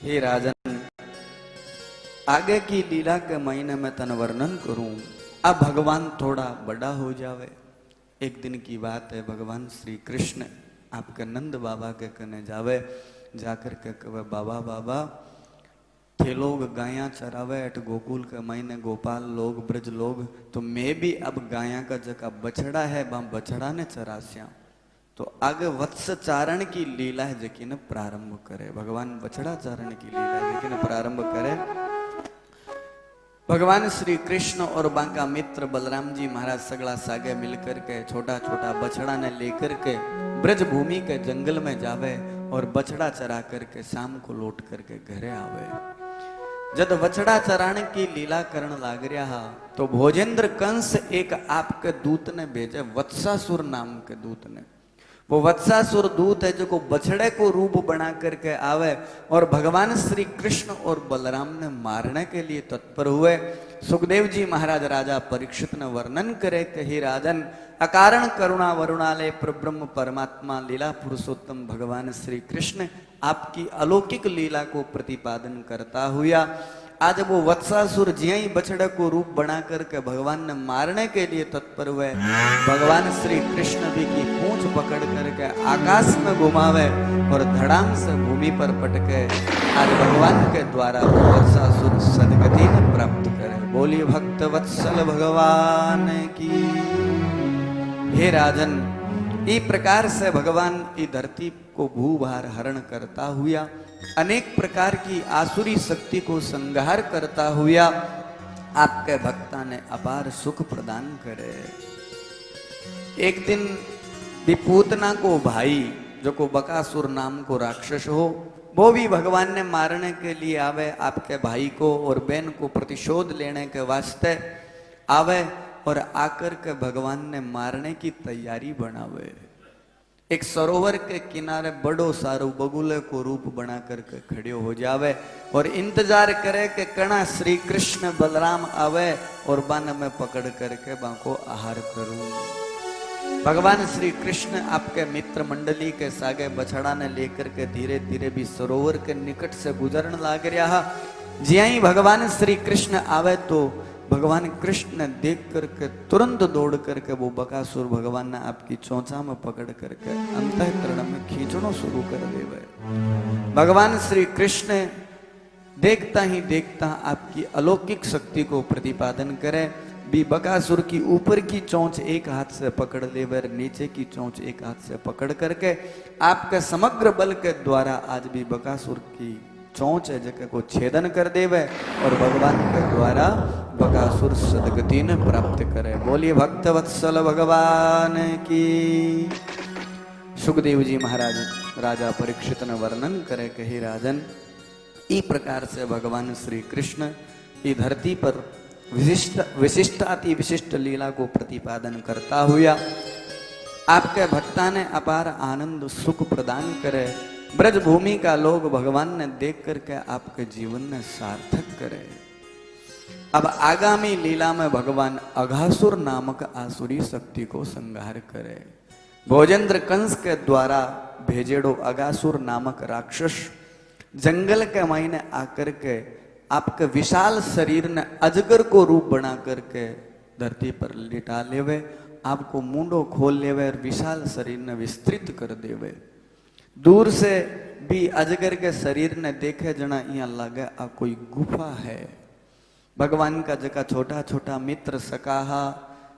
हे राजन, आगे की लीला के महीने में तन वर्णन करूं, अब भगवान थोड़ा बड़ा हो जावे। एक दिन की बात है, भगवान श्री कृष्ण आपके नंद बाबा के कने जावे, जाकर के कहे बाबा बाबा थे लोग गाया चरावे अट गोकुल के महीने गोपाल लोग ब्रज लोग, तो मैं भी अब गाया का जगह बछड़ा है वहां बछड़ा ने चरास्या, तो आगे वत्स चारण की लीला है जकी ने प्रारंभ करे। भगवान बछड़ा चारण की लीला है जकी ने प्रारंभ करे। भगवान श्री कृष्ण और बांका मित्र बलराम जी महाराज सगला सागे मिलकर के छोटा छोटा बछड़ा ने लेकर के ब्रज भूमि के जंगल में जावे और बछड़ा चरा करके शाम को लौट करके घरे आवे। जब बछड़ा चराने की लीला करण लाग रहा तो भोजेंद्र कंस एक आपके दूत ने भेजे, वत्सासुर नाम के दूत ने। वो वत्सासुर दूत है जो को बछड़े को रूप बना करके आवे और भगवान श्री कृष्ण और बलराम ने मारने के लिए तत्पर हुए। सुखदेव जी महाराज राजा परीक्षित ने वर्णन करे कि हे राजन, अकारण करुणा वरुणालय प्रब्रह्म परमात्मा लीला पुरुषोत्तम भगवान श्री कृष्ण आपकी अलौकिक लीला को प्रतिपादन करता हुआ आज वो वत्सासुर जिया ही बछड़े को रूप बना करके भगवान ने मारने के लिए तत्पर हुए। भगवान श्री कृष्ण भी की पूंछ पकड़ करके आकाश में घुमावे और धड़ाम से भूमि पर पटके आज भगवान के द्वारा वत्सासुर सदगति ने प्राप्त करे। बोलिए भक्त वत्सल भगवान की। हे राजन, इस प्रकार से भगवान इस धरती को भूभार हरण करता हुआ अनेक प्रकार की आसुरी शक्ति को संहार करता हुआ आपके भक्ता ने अपार सुख प्रदान करे। एक दिन विपूतना को भाई जो को बकासुर नाम को राक्षस हो, वो भी भगवान ने मारने के लिए आवे। आपके भाई को और बहन को प्रतिशोध लेने के वास्ते आवे और आकर के भगवान ने मारने की तैयारी बनावे। एक सरोवर के किनारे बड़ो सारो बगुले को रूप बना करके खड़े हो जावे और इंतजार करे कि कणा श्री कृष्ण बलराम आवे और बन में पकड़ करके बाको आहार करूं। भगवान श्री कृष्ण आपके मित्र मंडली के सागे बछड़ा ने लेकर के धीरे धीरे भी सरोवर के निकट से गुजरन लाग रहा। जिया ही भगवान श्री कृष्ण आवे तो भगवान कृष्ण ने देख करके तुरंत दौड़ करके वो बकासुर भगवान ने आपकी चोंचा में पकड़ करके अंतःकरण में खींचना शुरू कर देवे। भगवान श्री कृष्ण देखता ही देखता आपकी अलौकिक शक्ति को प्रतिपादन करे। भी बकासुर की ऊपर की चोंच एक हाथ से पकड़ लेवे, नीचे की चोंच एक हाथ से पकड़ करके आपके समग्र बल के द्वारा आज भी बकासुर की चोंच है जगह को छेदन कर देवे और भगवान के द्वारा बकासुर सदगति ने प्राप्त करे। बोलिए भक्त वत्सल भगवान की। सुखदेव जी महाराज राजा परीक्षित ने वर्णन करे कि हे राजन, इस प्रकार से भगवान श्री कृष्ण इस धरती पर विशिष्टाति विशिष्ट लीला को प्रतिपादन करता हुआ आपके भक्ता ने अपार आनंद सुख प्रदान करे। ब्रज भूमि का लोग भगवान ने देख करके आपके जीवन में सार्थक करे। अब आगामी लीला में भगवान अघासुर नामक आसुरी शक्ति को संहार करे। भोजेंद्र कंस के द्वारा भेजेड़ो अघासुर नामक राक्षस जंगल के महीने आकर के आपके विशाल शरीर ने अजगर को रूप बना करके धरती पर लिटा लेवे, आपको मुंडो खोल लेवे और विशाल शरीर ने विस्तृत कर देवे। दूर से भी अजगर के शरीर ने देखे जना यहाँ लगे आ कोई गुफा है। भगवान का जगह छोटा छोटा मित्र सकाहा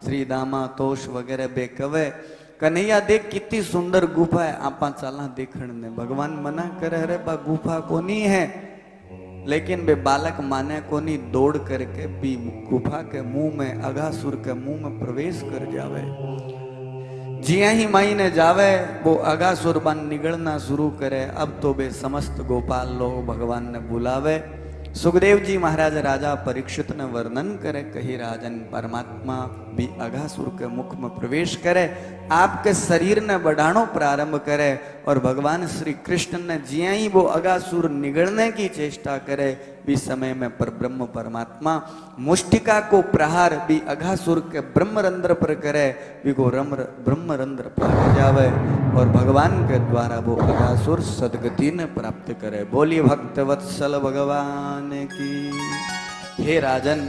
श्री दामा तोष वगैरह बे कवे कन्हैया देख कितनी सुंदर गुफा है, आपा चला देखने ने। भगवान मना करे अरे बा गुफा कोनी है, लेकिन वे बालक माने कोनी दौड़ करके भी गुफा के मुंह में अघासुर के मुंह में प्रवेश कर जावे। जिया ही माई ने जावे वो अघासुर बन निगलना शुरू करे। अब तो वे समस्त गोपाल लोग भगवान ने बुलावे। सुखदेव जी महाराज राजा परीक्षित ने वर्णन करे कही राजन, परमात्मा भी अघासुर के मुख में प्रवेश करे आपके शरीर ने बढ़ानो प्रारंभ करे और भगवान श्री कृष्ण ने जिया ही वो अगासुर निगलने की चेष्टा करे भी समय में पर ब्रह्म परमात्मा मुष्टिका को प्रहार भी अगासुर के ब्रह्मरंध्र पर करे भी को ब्रह्मरंध्र भाग जावे और भगवान के द्वारा वो अगासुर सदगति ने प्राप्त करे। बोली भक्त वत्सल भगवान की। हे राजन,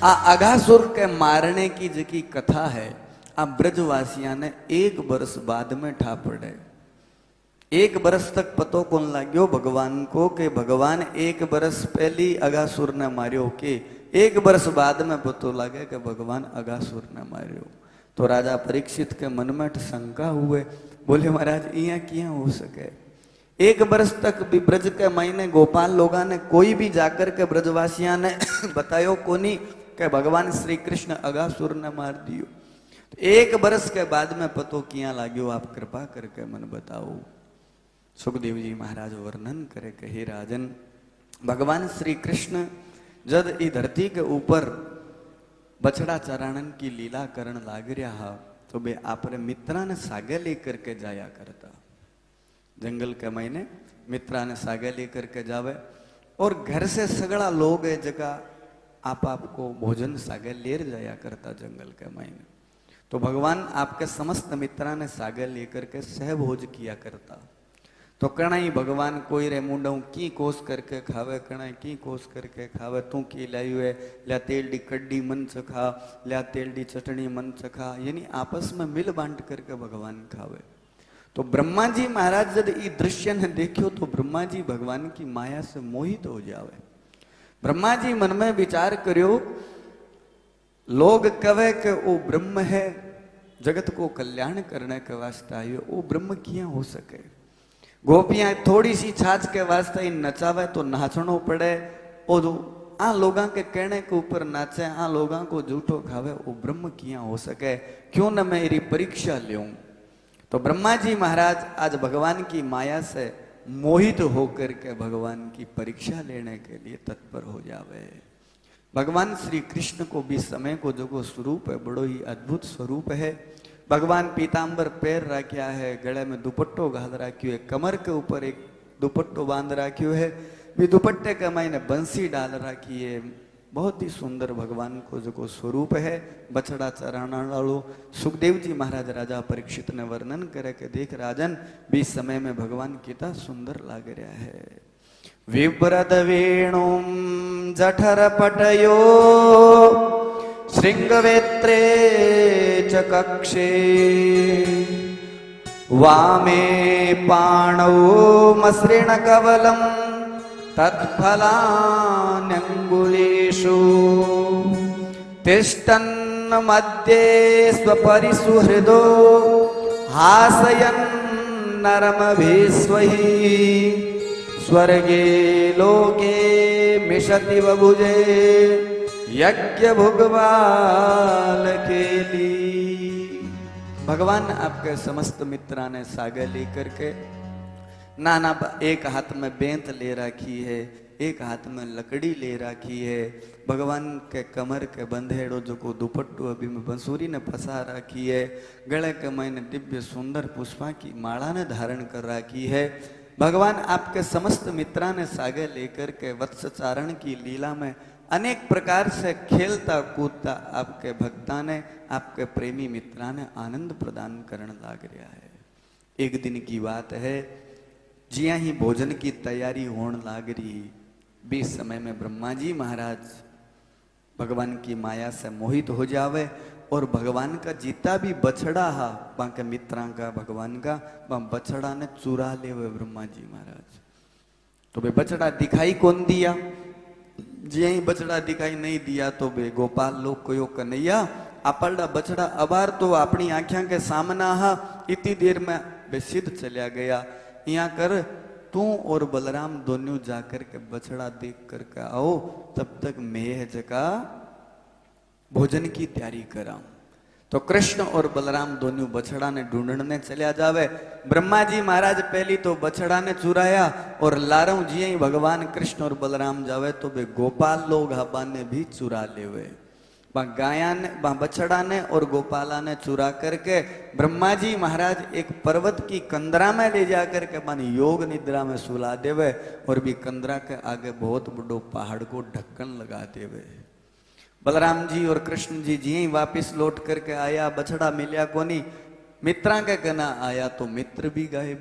आ अगासुर के मारने की जकी कथा है आ ब्रजवासिया ने 1 वर्ष बाद में ठा पड़े। 1 वर्ष तक पतो कौन लाग्यो भगवान को कि भगवान 1 वर्ष पहली अगासुर ने मारियो के 1 वर्ष बाद में पतो लगे कि भगवान अगासुर ने मारियो। तो राजा परीक्षित के मन में शंका हुए, बोले महाराज इया किया हो सके। 1 वर्ष तक भी ब्रज के महीने गोपाल लोगा ने कोई भी जाकर के ब्रजवासिया ने बतायो कोनी कि भगवान श्री कृष्ण अगासुर ने मार दियो। तो 1 वर्ष के बाद में पतो किया लाग्यो, आप कृपा करके मन बताओ। सुखदेव जी महाराज वर्णन करे कि हे राजन, भगवान श्री कृष्ण जब ई धरती के ऊपर बछड़ा चराणन की लीला करण लाग रहा तो बे आपरे मित्रा ने सागे लेकर के जाया करता। जंगल के महीने मित्रा ने सागे लेकर के जावे और घर से सगड़ा लोग है जगह आपको भोजन सागे लेर जाया करता जंगल के महीने। तो भगवान आपके समस्त मित्रा ने सागे लेकर के सहभोज किया करता। तो कणाई भगवान कोई रे मुंडऊ की कोस करके खावे, कणाई की कोस करके खावे। तू की लायु है, ल्या तेल डी कड्डी मन चखा, ल्या तेल डी चटनी मन चखा, यानी आपस में मिल बांट करके भगवान खावे। तो ब्रह्मा जी महाराज जब ये दृश्य ने देखियो तो ब्रह्मा जी भगवान की माया से मोहित हो जावे। ब्रह्मा जी मन में विचार करियो, लोग कवे के वो ब्रह्म है, जगत को कल्याण करने के वास्ते आयो, वो ब्रह्म किया हो सके। गोपियां थोड़ी सी छाछ के वास्ते ही नचावे तो नाचनो पड़े, और आ लोगों के कहने के ऊपर नाचे, आ लोगों को झूठो खावे, वो ब्रह्म किया हो सके। क्यों न मैं मेरी परीक्षा लूं। तो ब्रह्मा जी महाराज आज भगवान की माया से मोहित होकर के भगवान की परीक्षा लेने के लिए तत्पर हो जावे। भगवान श्री कृष्ण को भी समय को जो स्वरूप है बड़ो ही अद्भुत स्वरूप है। भगवान पीताम्बर पैर रख्या है, गले में दुपट्टो घाल राख्यो है, कमर के ऊपर एक दुपट्टो बांध राख्यो है, भी दुपट्टे के मायने बंसी डाल राखी है। बहुत ही सुंदर भगवान को जो स्वरूप है। बछड़ा चराना वालो सुखदेव जी महाराज राजा परीक्षित ने वर्णन करे के देख राजन, भी समय में भगवान कितना सुंदर लाग रहा है। विव्रत वेणुम जठर पटयो श्रृंगवेत्रे च कक्षे वामे पाणौ मसृण कवलम तत्फलान्यंगुलीषु तिष्ठन् मध्ये स्वपरिसुहृदो हासयन् नरमभिस्वहि स्वर्गे लोके मिषति बभुजे यज्ञ भुगवाल केली। भगवान आपके समस्त मित्रा ने सागे लेकर के नाना, एक हाथ में बेंत ले रखी है, एक हाथ में लकड़ी ले रखी है। भगवान के कमर के बंधेड़ो जो को दुपट्टो अभी में बंसूरी ने फंसा रखी है। गले के मैंने दिव्य सुंदर पुष्पा की माला ने धारण कर रखी है। भगवान आपके समस्त मित्रा ने सागे लेकर के वत्सचारण की लीला में अनेक प्रकार से खेलता कूदता आपके भक्ता ने, आपके प्रेमी मित्रा ने आनंद प्रदान करने लग रहा है। एक दिन की बात है, जिया ही भोजन की तैयारी होने लग रही, 20 समय में ब्रह्मा जी महाराज भगवान की माया से मोहित हो जावे और भगवान का जीता भी बछड़ा हा बाके मित्रा का भगवान का बछड़ा ने चुरा ले हुए ब्रह्मा जी महाराज। तो बे बछड़ा दिखाई कौन दिया, जे ही बछड़ा दिखाई नहीं दिया तो बे गोपाल लोग कोयो कन्हैया आपड़ा बछड़ा अबार तो अपनी आंखों के सामना हा, इतनी देर में बे सिद्ध चलिया गया। यहाँ कर तू और बलराम दोनों जाकर के बछड़ा देख करके आओ, तब तक मैं जगह भोजन की तैयारी कराऊं। तो कृष्ण और बलराम दोनों बछड़ा ने ढूंढने चलिया जावे। ब्रह्मा जी महाराज पहली तो बछड़ा ने चुराया और लारव जी ही भगवान कृष्ण और बलराम जावे तो वे गोपाल लोग हबा ने भी चुरा लेवे। गाया ने बछड़ा ने और गोपाला ने चुरा करके ब्रह्मा जी महाराज एक पर्वत की कंदरा में ले जा करके मान योग निद्रा में सुला देवे और भी कंदरा के आगे बहुत बड़ो पहाड़ को ढक्कन लगा देवे। बलराम जी और कृष्ण जी जी ही वापिस लौट करके आया, बछड़ा मिलिया कोनी, मित्रा के कहना आया तो मित्र भी गायब।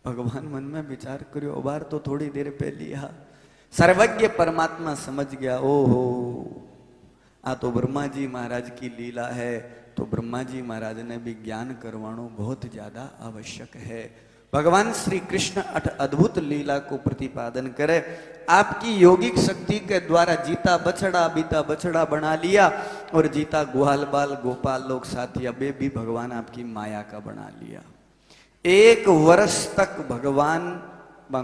भगवान मन में विचार करियो, अबार तो थोड़ी देर पहली हा सर्वज्ञ परमात्मा समझ गया, ओहो आ तो ब्रह्मा जी महाराज की लीला है। तो ब्रह्मा जी महाराज ने भी ज्ञान करवाणो बहुत ज्यादा आवश्यक है। भगवान श्री कृष्ण अद्भुत लीला को प्रतिपादन करे। आपकी योगिक शक्ति के द्वारा जीता बछड़ा बीता बछड़ा बना लिया और जीता ग्वाल बाल गोपाल लोग साथी अबे भी भगवान आपकी माया का बना लिया। 1 वर्ष तक भगवान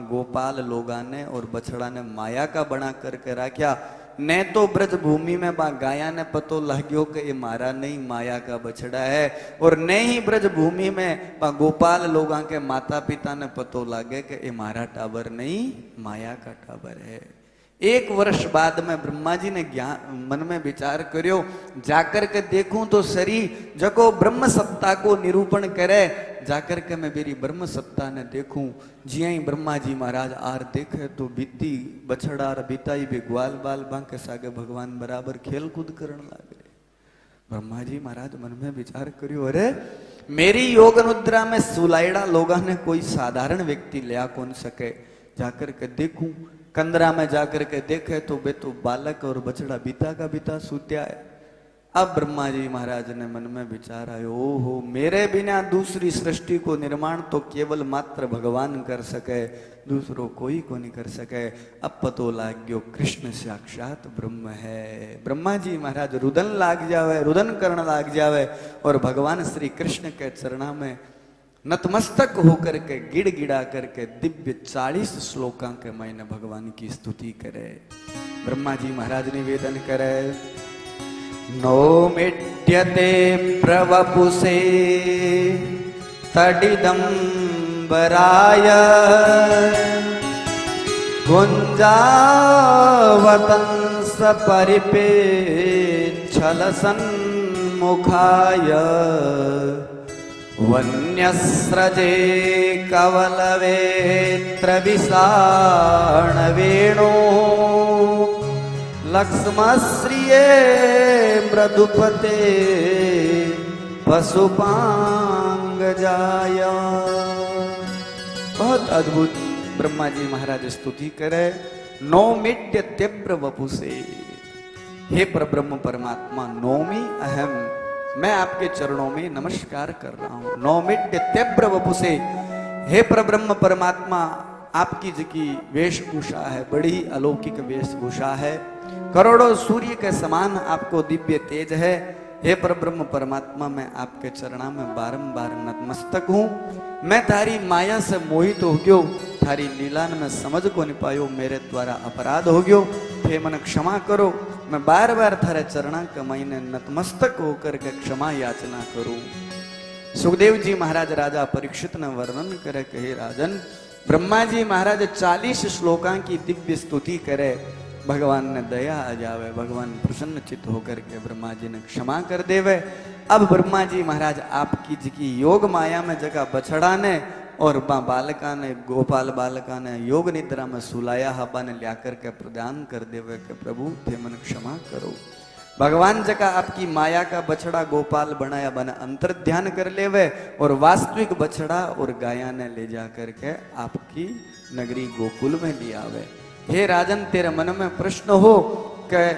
गोपाल लोगा ने और बछड़ा ने माया का बना करके रखा। ने तो ब्रज भूमि में गाया ने पतो लाग्यो कि ये मारा नहीं माया का बछड़ा है, और ने ही ब्रज भूमि में गोपाल लोगों के माता पिता ने पतो लागे कि ये मारा टाबर नहीं माया का टाबर है। 1 वर्ष बाद में ब्रह्मा जी ने ज्ञान मन में विचार करियो, जाकर के देखूं तो सरी जको ब्रह्म सत्ता को निरूपण करे, जाकर के मैं मेरी ब्रह्म सत्ता ने देखूं। जी ही ब्रह्मा जी महाराज आर देखे तो बीती बछड़ा बीताई भी ग्वाल बाल बांके सागे भगवान बराबर खेल कूद करने लगे। ब्रह्मा जी महाराज मन में विचार करियो, अरे मेरी योग मुद्रा में सुलाइड़ा लोगा ने कोई साधारण व्यक्ति लिया कौन सके। जाकर के देखूं, कंदरा में जाकर के देखे तो बे तो बालक और बछड़ा बीता का बीता सूत्या है। अब ब्रह्मा जी महाराज ने मन में विचार आयो, ओहो मेरे बिना दूसरी सृष्टि को निर्माण तो केवल मात्र भगवान कर सके, दूसरो कोई को नहीं कर सके। अब पतो लाग गयो कृष्ण साक्षात ब्रह्म है। ब्रह्मा जी महाराज रुदन लाग जावे, रुदन करने लाग जावे और भगवान श्री कृष्ण के चरणा में नतमस्तक होकर के गिड़ गिड़ा करके दिव्य 40 श्लोकां के मैंने भगवान की स्तुति करे। ब्रह्मा जी महाराज निवेदन करे, नौमिड्यते प्रवपुषे तडिदं वराय गुंजावतंस परिपेच्छल सन्मुखाय वन्यस्रजे कवलवेत्र विसाणवेणो लक्ष्मश्रिये मृदुपते पशुपांगजाय। बहुत अद्भुत ब्रह्मा जी महाराज स्तुति करे। नौमिड्य तीव्र वपुषे, हे परब्रह्म परमात्मा नौमी अहम, मैं आपके चरणों में नमस्कार कर रहा हूं। नौमिड्य तीव्र वपुषे, हे परब्रह्म परमात्मा आपकी जिकी वेशभूषा है बड़ी अलौकिक वेशभूषा है, करोड़ों सूर्य के समान आपको दिव्य तेज है। हे परब्रह्म परमात्मा मैं आपके चरणा में बारंबार नतमस्तक हूं। मैं थारी माया से मोहित हो गयो, थारी लीला में समझ को नहीं पायो, मेरे द्वारा अपराध हो गयो, हे मन क्षमा करो। मैं बार बार थारे चरणा के महीने नतमस्तक होकर के क्षमा याचना करूं। सुखदेव जी महाराज राजा परीक्षित ने वर्णन करे कि हे राजन, ब्रह्मा जी महाराज 40 श्लोकां की दिव्य स्तुति करे, भगवान ने दया आ जावे, भगवान प्रसन्न चित्त होकर के ब्रह्मा जी ने क्षमा कर देवे। अब ब्रह्मा जी महाराज आपकी जिकी योग माया में जगह बछड़ा ने और बालका ने गोपाल बालका ने योग निद्रा में सुलाया हबा ने लिया करके प्रदान कर देवे कि प्रभु थे मन क्षमा करो। भगवान जगह आपकी माया का बछड़ा गोपाल बनाया बना अंतर ध्यान कर लेवे और वास्तविक बछड़ा और गाया ने ले जा करके आपकी नगरी गोकुल में ले आवे। हे राजन, तेरे मन में प्रश्न हो कि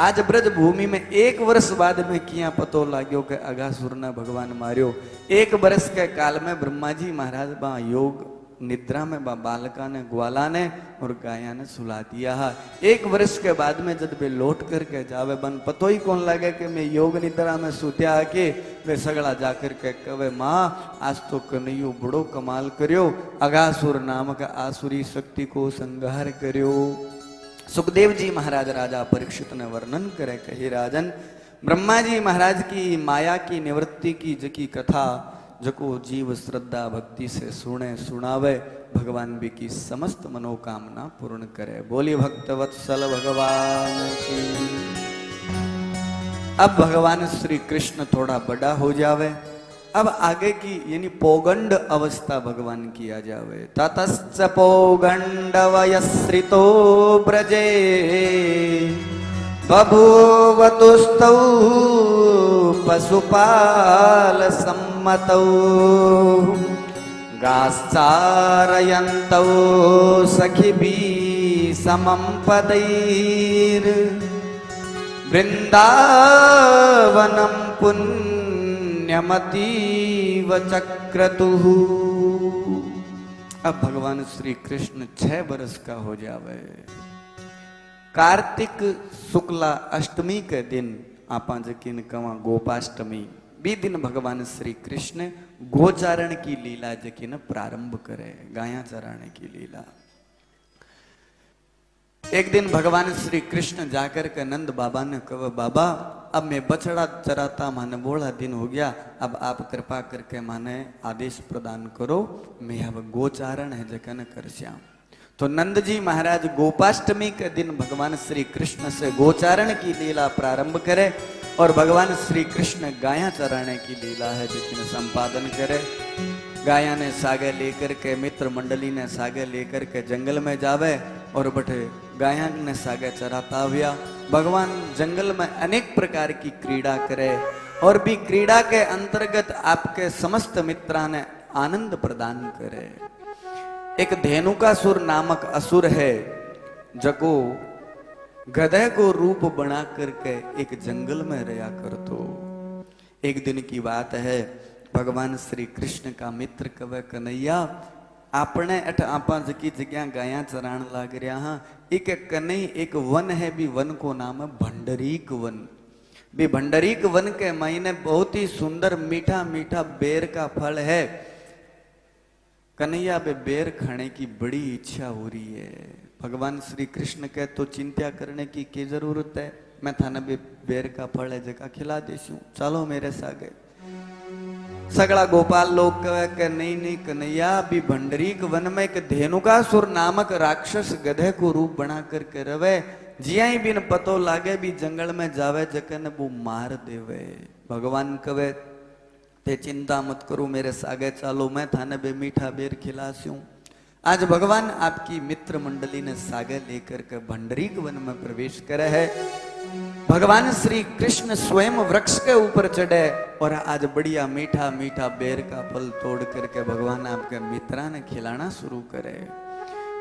आज ब्रज भूमि में 1 वर्ष बाद में किया पतो लाग्यो कि अगासुर ने भगवान मार्यो। 1 वर्ष के काल में ब्रह्मा जी महाराज बा योग निद्रा में बालका ने ग्वाला ने और गाया ने सुला दिया। 1 वर्ष के बाद में जब वे लौट करके जावे बन पतो ही कौन लगे कि मैं योग निद्रा में सुत्या के वे सगड़ा जाकर के कवे माँ आज तो कन्हैयो बड़ो कमाल करियो, अगासुर नाम का आसुरी शक्ति को संहार करियो। सुखदेव जी महाराज राजा परीक्षित ने वर्णन करे कि हे राजन, ब्रह्मा जी महाराज की माया की निवृत्ति की जकी कथा जको जीव श्रद्धा भक्ति से सुने सुनावे, भगवान भी की समस्त मनोकामना पूर्ण करे। बोली भक्त वत्सल भगवान की। अब भगवान श्री कृष्ण थोड़ा बड़ा हो जावे, अब आगे की यानी पौगंड अवस्था भगवान की आ जावे। ततश्च पौगंड वयस्रितो ब्रजे बभूवतुस्तौ पशुपाल सम्मतौ गाश्चारयन्तौ सखिभिः समं पदैर् वृंदावनम पुण्यमतीव चक्रतुः। अब भगवान श्री कृष्ण 6 वर्ष का हो जावे। कार्तिक शुक्ला अष्टमी के दिन आपा जकीन कवा गोपाष्टमी बी दिन भगवान श्री कृष्ण गोचारण की लीला जकीन प्रारंभ करे, गाया चराने की लीला। एक दिन भगवान श्री कृष्ण जाकर के नंद बाबा ने कहा, बाबा अब मैं बछड़ा चराता माने बोला दिन हो गया, अब आप कृपा करके माने आदेश प्रदान करो, मैं अब गोचारण है जकन कर श्याम। तो नंद जी महाराज गोपाष्टमी के दिन भगवान श्री कृष्ण से गोचारण की लीला प्रारंभ करे और भगवान श्री कृष्ण गाया चराने की लीला है जिसने संपादन करे। गाया ने सागे लेकर के मित्र मंडली ने सागे लेकर के जंगल में जावे और बटे गाया ने सागे चराता हुआ भगवान जंगल में अनेक प्रकार की क्रीड़ा करे और भी क्रीड़ा के अंतर्गत आपके समस्त मित्रा ने आनंद प्रदान करे। एक धेनुकासुर नामक असुर है जको गधे को रूप बना करके एक जंगल में रहा करतो। एक दिन की बात है, भगवान श्री कृष्ण का मित्र कवे कन्हैया आपने अठ आपा जकी जगह गाया चरान लाग रहा हाँ, एक कन्हई एक वन है भी वन को नाम है भंडरीक वन। भी भंडरीक वन के महीने बहुत ही सुंदर मीठा मीठा बेर का फल है। कन्हैया बे बेर खाने की बड़ी इच्छा हो रही है। भगवान श्री कृष्ण कहे तो चिंता करने की क्या जरूरत है, मैं थाने बे बेर का फल है जगह खिला देसूं, चलो मेरे सागे। सगड़ा गोपाल लोग कहे कि नहीं नहीं कन्हैया भी भंडरीक वन में एक धेनुकासुर नामक राक्षस गधे को रूप बना करके रवे, जिया ही बिन पतो लागे भी जंगल में जावे जकन वो मार देवे। भगवान कहे ते चिंता मत करो मेरे सागे चालो, मैं थाने बे मीठा बेर खिलासूं। आज भगवान आपकी मित्र मंडली ने सागे लेकर के भंडरीक वन में प्रवेश करे है। भगवान श्री कृष्ण स्वयं वृक्ष के ऊपर चढ़े और आज बढ़िया मीठा मीठा बेर का फल तोड़ करके भगवान आपके मित्रा ने खिलाना शुरू करे।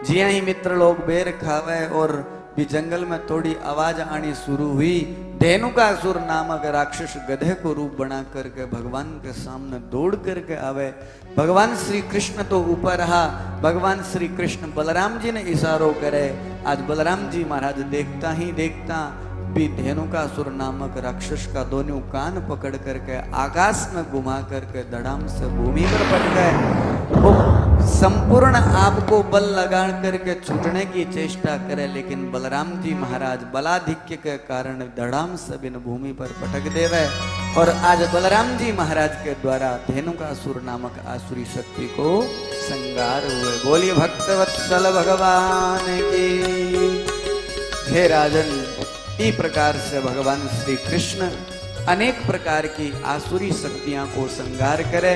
जिया ही मित्र लोग बेर खावे और भी जंगल में थोड़ी आवाज आनी शुरू हुई। धेनुकासुर नामक राक्षस गधे को रूप बना करके भगवान के सामने दौड़ करके आवे। भगवान श्री कृष्ण तो ऊपर रहा, भगवान श्री कृष्ण बलराम जी ने इशारो करे। आज बलराम जी महाराज देखता ही देखता भी धेनुकासुर नामक राक्षस का दोनों कान पकड़ करके आकाश में घुमा करके धड़ाम से भूमि पर पड़ गए। वो संपूर्ण आपको बल लगा करके छूटने की चेष्टा करे, लेकिन बलराम जी महाराज बलाधिक्य के कारण धड़ाम से बिन भूमि पर पटक देवे और आज बलराम जी महाराज के द्वारा धेनुकासुर नामक आसुरी शक्ति को संगार हुए। बोलिए भक्तवत्सल भगवान की। हे राजन, इस प्रकार से भगवान श्री कृष्ण अनेक प्रकार की आसुरी शक्तियां को संगार करे,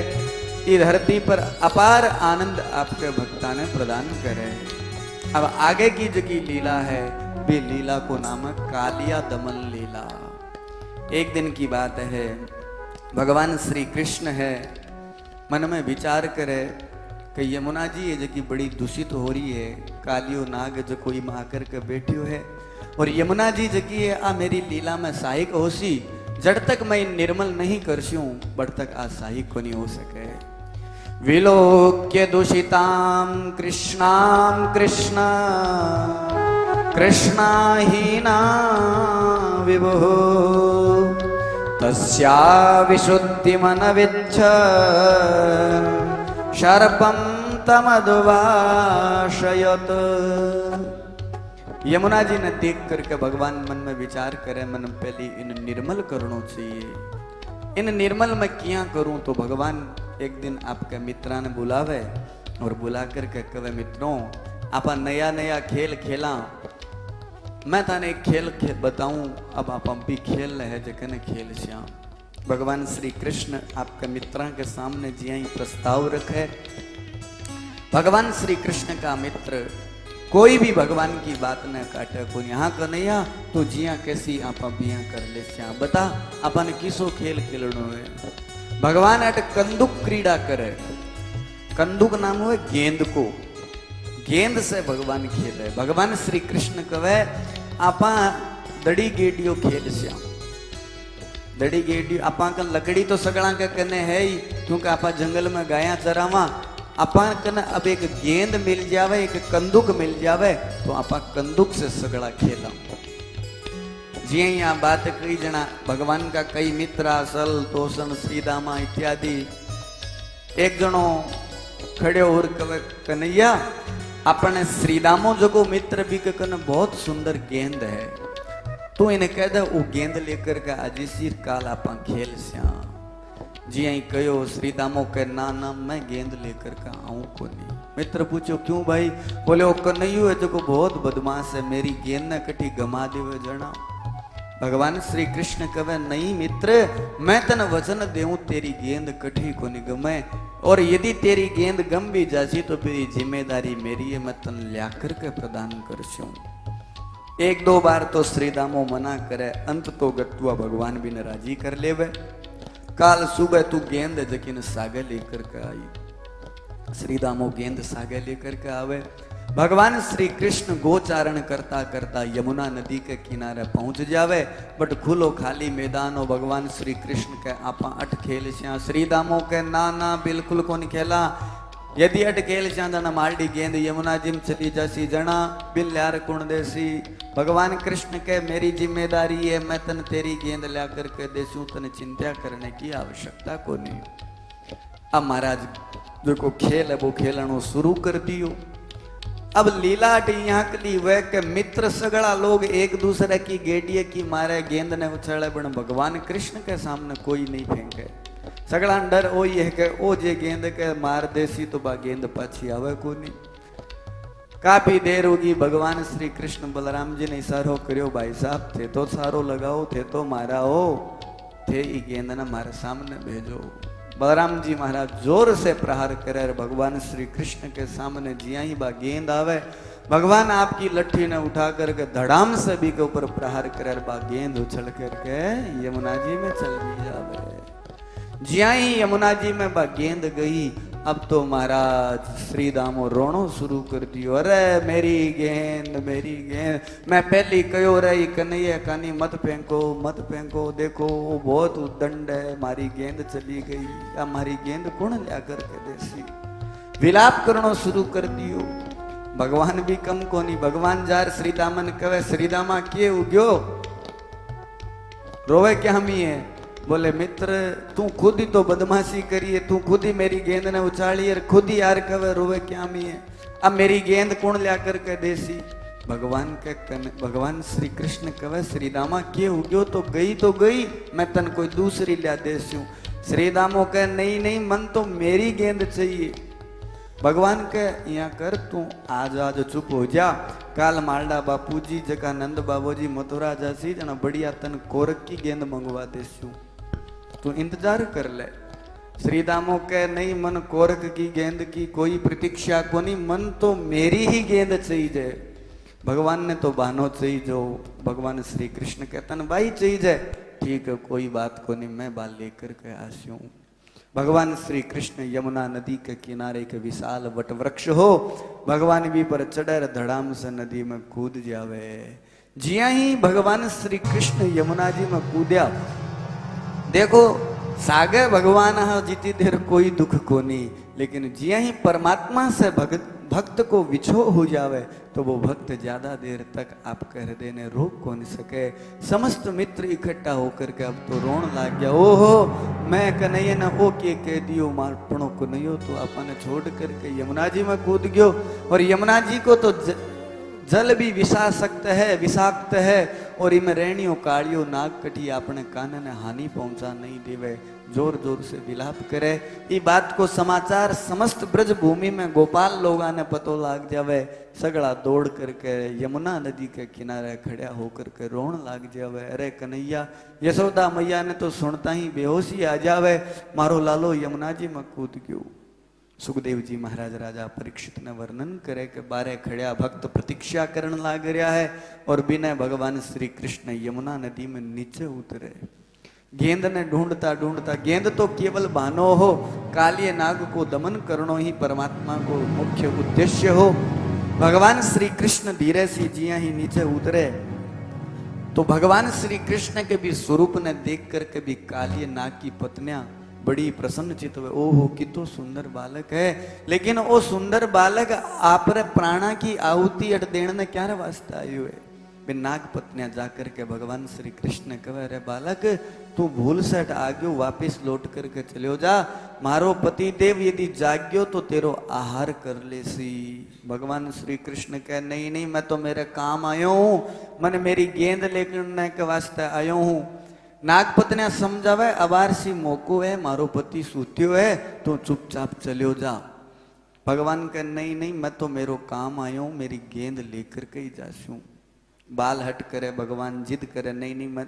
इस धरती पर अपार आनंद आपके भक्ता ने प्रदान करे। अब आगे की जो की लीला है वे लीला को नाम है कालिया दमन लीला। एक दिन की बात है, भगवान श्री कृष्ण है मन में विचार करे कि यमुना जी ये जो की बड़ी दूषित हो रही है, कालियो नाग जो कोई में आकर के बैठियो है और यमुना जी जकी है आ मेरी लीला में सहायक होसी, जड़ तक मैं निर्मल नहीं करस्यूं बड़ तक आ सहायक को नहीं हो सके। विलोक्य दूषितां कृष्णां कृष्ण कृष्णाहीना विभुः तस्या विशुद्धिमनविच्छन् शर्पं तमद्वाशयत्। यमुना जी ने देख करके भगवान मन में विचार करे, मन पहले इन निर्मल करना चाहिए, इन निर्मल में क्या करूं। तो भगवान एक दिन आपके मित्रा ने बुलावे और बुला करके कहे मित्रों आपा नया नया खेल खेला, मैं थाने एक खेल बताऊं, अब आप भी खेल रहे हैं जगन खेल श्याम। भगवान श्री कृष्ण आपके मित्रों के सामने जिया ही प्रस्ताव रखे। भगवान श्री कृष्ण का मित्र कोई भी भगवान की बात न काटे को यहाँ कन्हैया तो जिया कैसी आप बिया कर ले श्याम, बता अपन किसो खेल खेलनो है। भगवान अट कंदुक क्रीड़ा करे, कंदुक नाम हुए गेंद को, गेंद से भगवान खेले। भगवान श्री कृष्ण कहे आपा दड़ी गेडियो खेल श्याम। दड़ी गेडियो आपा का लकड़ी तो सगड़ा के कने है ही, क्योंकि आपा जंगल में गाया चरावा। आपा कने अब एक गेंद मिल जावे, एक कंदुक मिल जावे तो आपा कंदुक से सगड़ा खेला। जी यहाँ बात कई जना भगवान का कई मित्र असल तोषण श्रीदामा इत्यादि। एक जनो खड़े और कवे कन्हैया अपने श्रीदामो जगो मित्र भी के कने बहुत सुंदर गेंद है, तू इन्हें कह दे वो गेंद लेकर के आज इसी काल आपा खेल श्याम। जी यही कहो श्रीदामो के ना मैं गेंद लेकर के आऊं को नहीं। मित्र पूछो क्यों भाई? बोले वो कन्हैया है जो को बहुत बदमाश है, मेरी गेंद न कटी गमा देवे जना। भगवान श्री कृष्ण कहे नहीं मित्र, मैं तन वचन देऊं तेरी गेंद कठी को नहीं गमे, और यदि तेरी गेंद गम भी जासी तो फिर जिम्मेदारी मेरी है, मैं तन ल्या करके प्रदान करशूं। एक दो बार तो श्रीदामो मना करे, अंत तो गत्वा भगवान भी न राजी कर लेवे। काल सुबह तू गेंद जकिन सागे लेकर के आई। श्रीदामो गेंद सागे लेकर के आवे। भगवान श्री कृष्ण गोचारण करता करता यमुना नदी के किनारे पहुंच जावे, बट खुलो खाली मैदान हो। भगवान श्री कृष्ण के आपा अट खेल श्या। श्रीदामो के ना बिल्कुल को नहीं खेला। यदि अट खेल श्या जना माल्डी गेंद यमुना जी में चली जासी जना बिल यार कुण देसी। भगवान कृष्ण के मेरी जिम्मेदारी है, मैं तन तेरी गेंद ला करके देसूं, तन चिंता करने की आवश्यकता को नहीं। अब महाराज जो को खेल है वो खेलनो शुरू कर दियो। अब लीला यहाँ कली वह के मित्र सगड़ा लोग एक दूसरे की गेडिये की मारे गेंद ने उछाले, बन भगवान कृष्ण के सामने कोई नहीं फेंके। सगड़ा डर ओ ये के ओ जे गेंद के मार देसी तो बा गेंद पाछी आवे को नहीं। काफी देर होगी, भगवान श्री कृष्ण बलराम जी ने इशारो करियो, भाई साहब थे तो सारो लगाओ, थे तो मारा हो, थे ई गेंद ने मारे सामने भेजो। बलराम जी महाराज जोर से प्रहार करे, भगवान श्री कृष्ण के सामने जिया ही बा गेंद आवे, भगवान आपकी लट्ठी ने उठा करके धड़ाम से भी के ऊपर प्रहार करे, बा गेंद उछल करके यमुना जी में चल जावे। जिया ही यमुना जी में बा गेंद गई। अब तो महाराज श्रीदामो रोनो शुरू कर दियो, अरे मेरी गेंद मेरी गेंद, मैं पहली कहो रही कन्हैया कानी मत फेंको मत फेंको, देखो वो बहुत उद्दंड है, मारी गेंद चली गई, अब मारी गेंद कौन लिया करके देसी। विलाप करनो शुरू कर दियो। भगवान भी कम को नहीं। भगवान जार श्रीदामन कहे श्रीदामा के उग्यो रोवे क्या हमी है? बोले मित्र तू खुद ही तो बदमाशी करी है, तू खुद ही मेरी गेंद ने उछाली है, खुद ही यार कवे रोवे क्या मी है, अब मेरी गेंद कौन ला करके देसी। भगवान श्री कृष्ण कवे श्रीदामा के हो गयो तो गई, मैं तन कोई दूसरी ला देसी। श्रीदामो कहे नहीं नहीं मन तो मेरी गेंद चाहिए। भगवान के यहाँ कर तू आज चुप हो जा, काल मालडा बापूजी जका नंद बाबूजी मथुरा जासी जना बढ़िया तन कोरक की गेंद मंगवा देसू, तू इंतजार कर ले। श्रीदामो के नहीं मन कोरक की गेंद की कोई प्रतीक्षा को नहीं, मन तो मेरी ही गेंद चाहिए। भगवान ने तो बहानो चाहिए जो भगवान श्री कृष्ण कहतन भाई चाहिए, ठीक है कोई बात को नहीं, मैं बाल लेकर के आसी हूँ। भगवान श्री कृष्ण यमुना नदी के किनारे के विशाल वट वृक्ष हो, भगवान भी पर चढ़र धड़ाम से नदी में कूद जावे। जिया ही भगवान श्री कृष्ण यमुना जी में कूद्या, देखो सागे भगवान जीती देर कोई दुख को नहीं, लेकिन जिया ही परमात्मा से भक्त को विछो हो जावे तो वो भक्त ज्यादा देर तक आपके हृदय ने रोक को नहीं सके। समस्त मित्र इकट्ठा होकर के अब तो रोन लाग गया, ओहो मैं कन्हैया न ओ के कह दियो मारपणो को नहीं हो, तो अपन छोड़ करके यमुना जी में कूद गयो। और यमुना जी को तो जल भी विषासक्त है, विषाक्त है, और इमें रेणियों कालियो नाग कटी अपने कान ने हानि पहुंचा नहीं देवे। जोर जोर से विलाप करे। ये बात को समाचार समस्त ब्रज भूमि में गोपाल लोगों ने पतो लाग जावे। सगड़ा दौड़ करके यमुना नदी के किनारे खड़ा होकर के रोन लाग जावे। अरे कन्हैया, यशोदा मैया ने तो सुनता ही बेहोशी आ जावे, मारो लालो यमुना जी में कूद गयो। सुखदेव जी महाराज राजा परीक्षित ने वर्णन करे कि बारे खड़िया भक्त प्रतीक्षा करन लाग रहा है और बिना भगवान श्री कृष्ण यमुना नदी में नीचे उतरे। गेंद ने ढूंढता ढूंढता, गेंद तो केवल बहानो हो, कालिय नाग को दमन करनो ही परमात्मा को मुख्य उद्देश्य हो। भगवान श्री कृष्ण धीरे से जिया ही नीचे उतरे तो भगवान श्री कृष्ण के भी स्वरूप ने देख करके भी कालिय नाग की पत्नियां बड़ी प्रसन्न चित्त हुए। ओहो कितो सुंदर बालक है, लेकिन वो सुंदर बालक आप प्राणा की आहुति अट देने ने क्या वास्ते आयु है। वे नाग पत्नियां जाकर के भगवान श्री कृष्ण कहे, अरे बालक तू भूल से आग्यो, वापिस लौट करके चलो जा। मारो पति देव यदि जाग्यो तो तेरो आहार कर ले सी। भगवान श्री कृष्ण कहे, नहीं नहीं, मैं तो मेरे काम आयो हूं, मैंने मेरी गेंद लेकर के वास्ते आयो हूं। नागपत्नियां समझावे, अबार सी मोको है, मारो पति सूत्यो है, तो चुपचाप चलो जा। भगवान कहे, नहीं नहीं, मैं तो मेरो काम आयो हूं, मेरी गेंद लेकर के ही जासूं। बाल हट करे, भगवान जिद करे, नहीं नहीं, मैं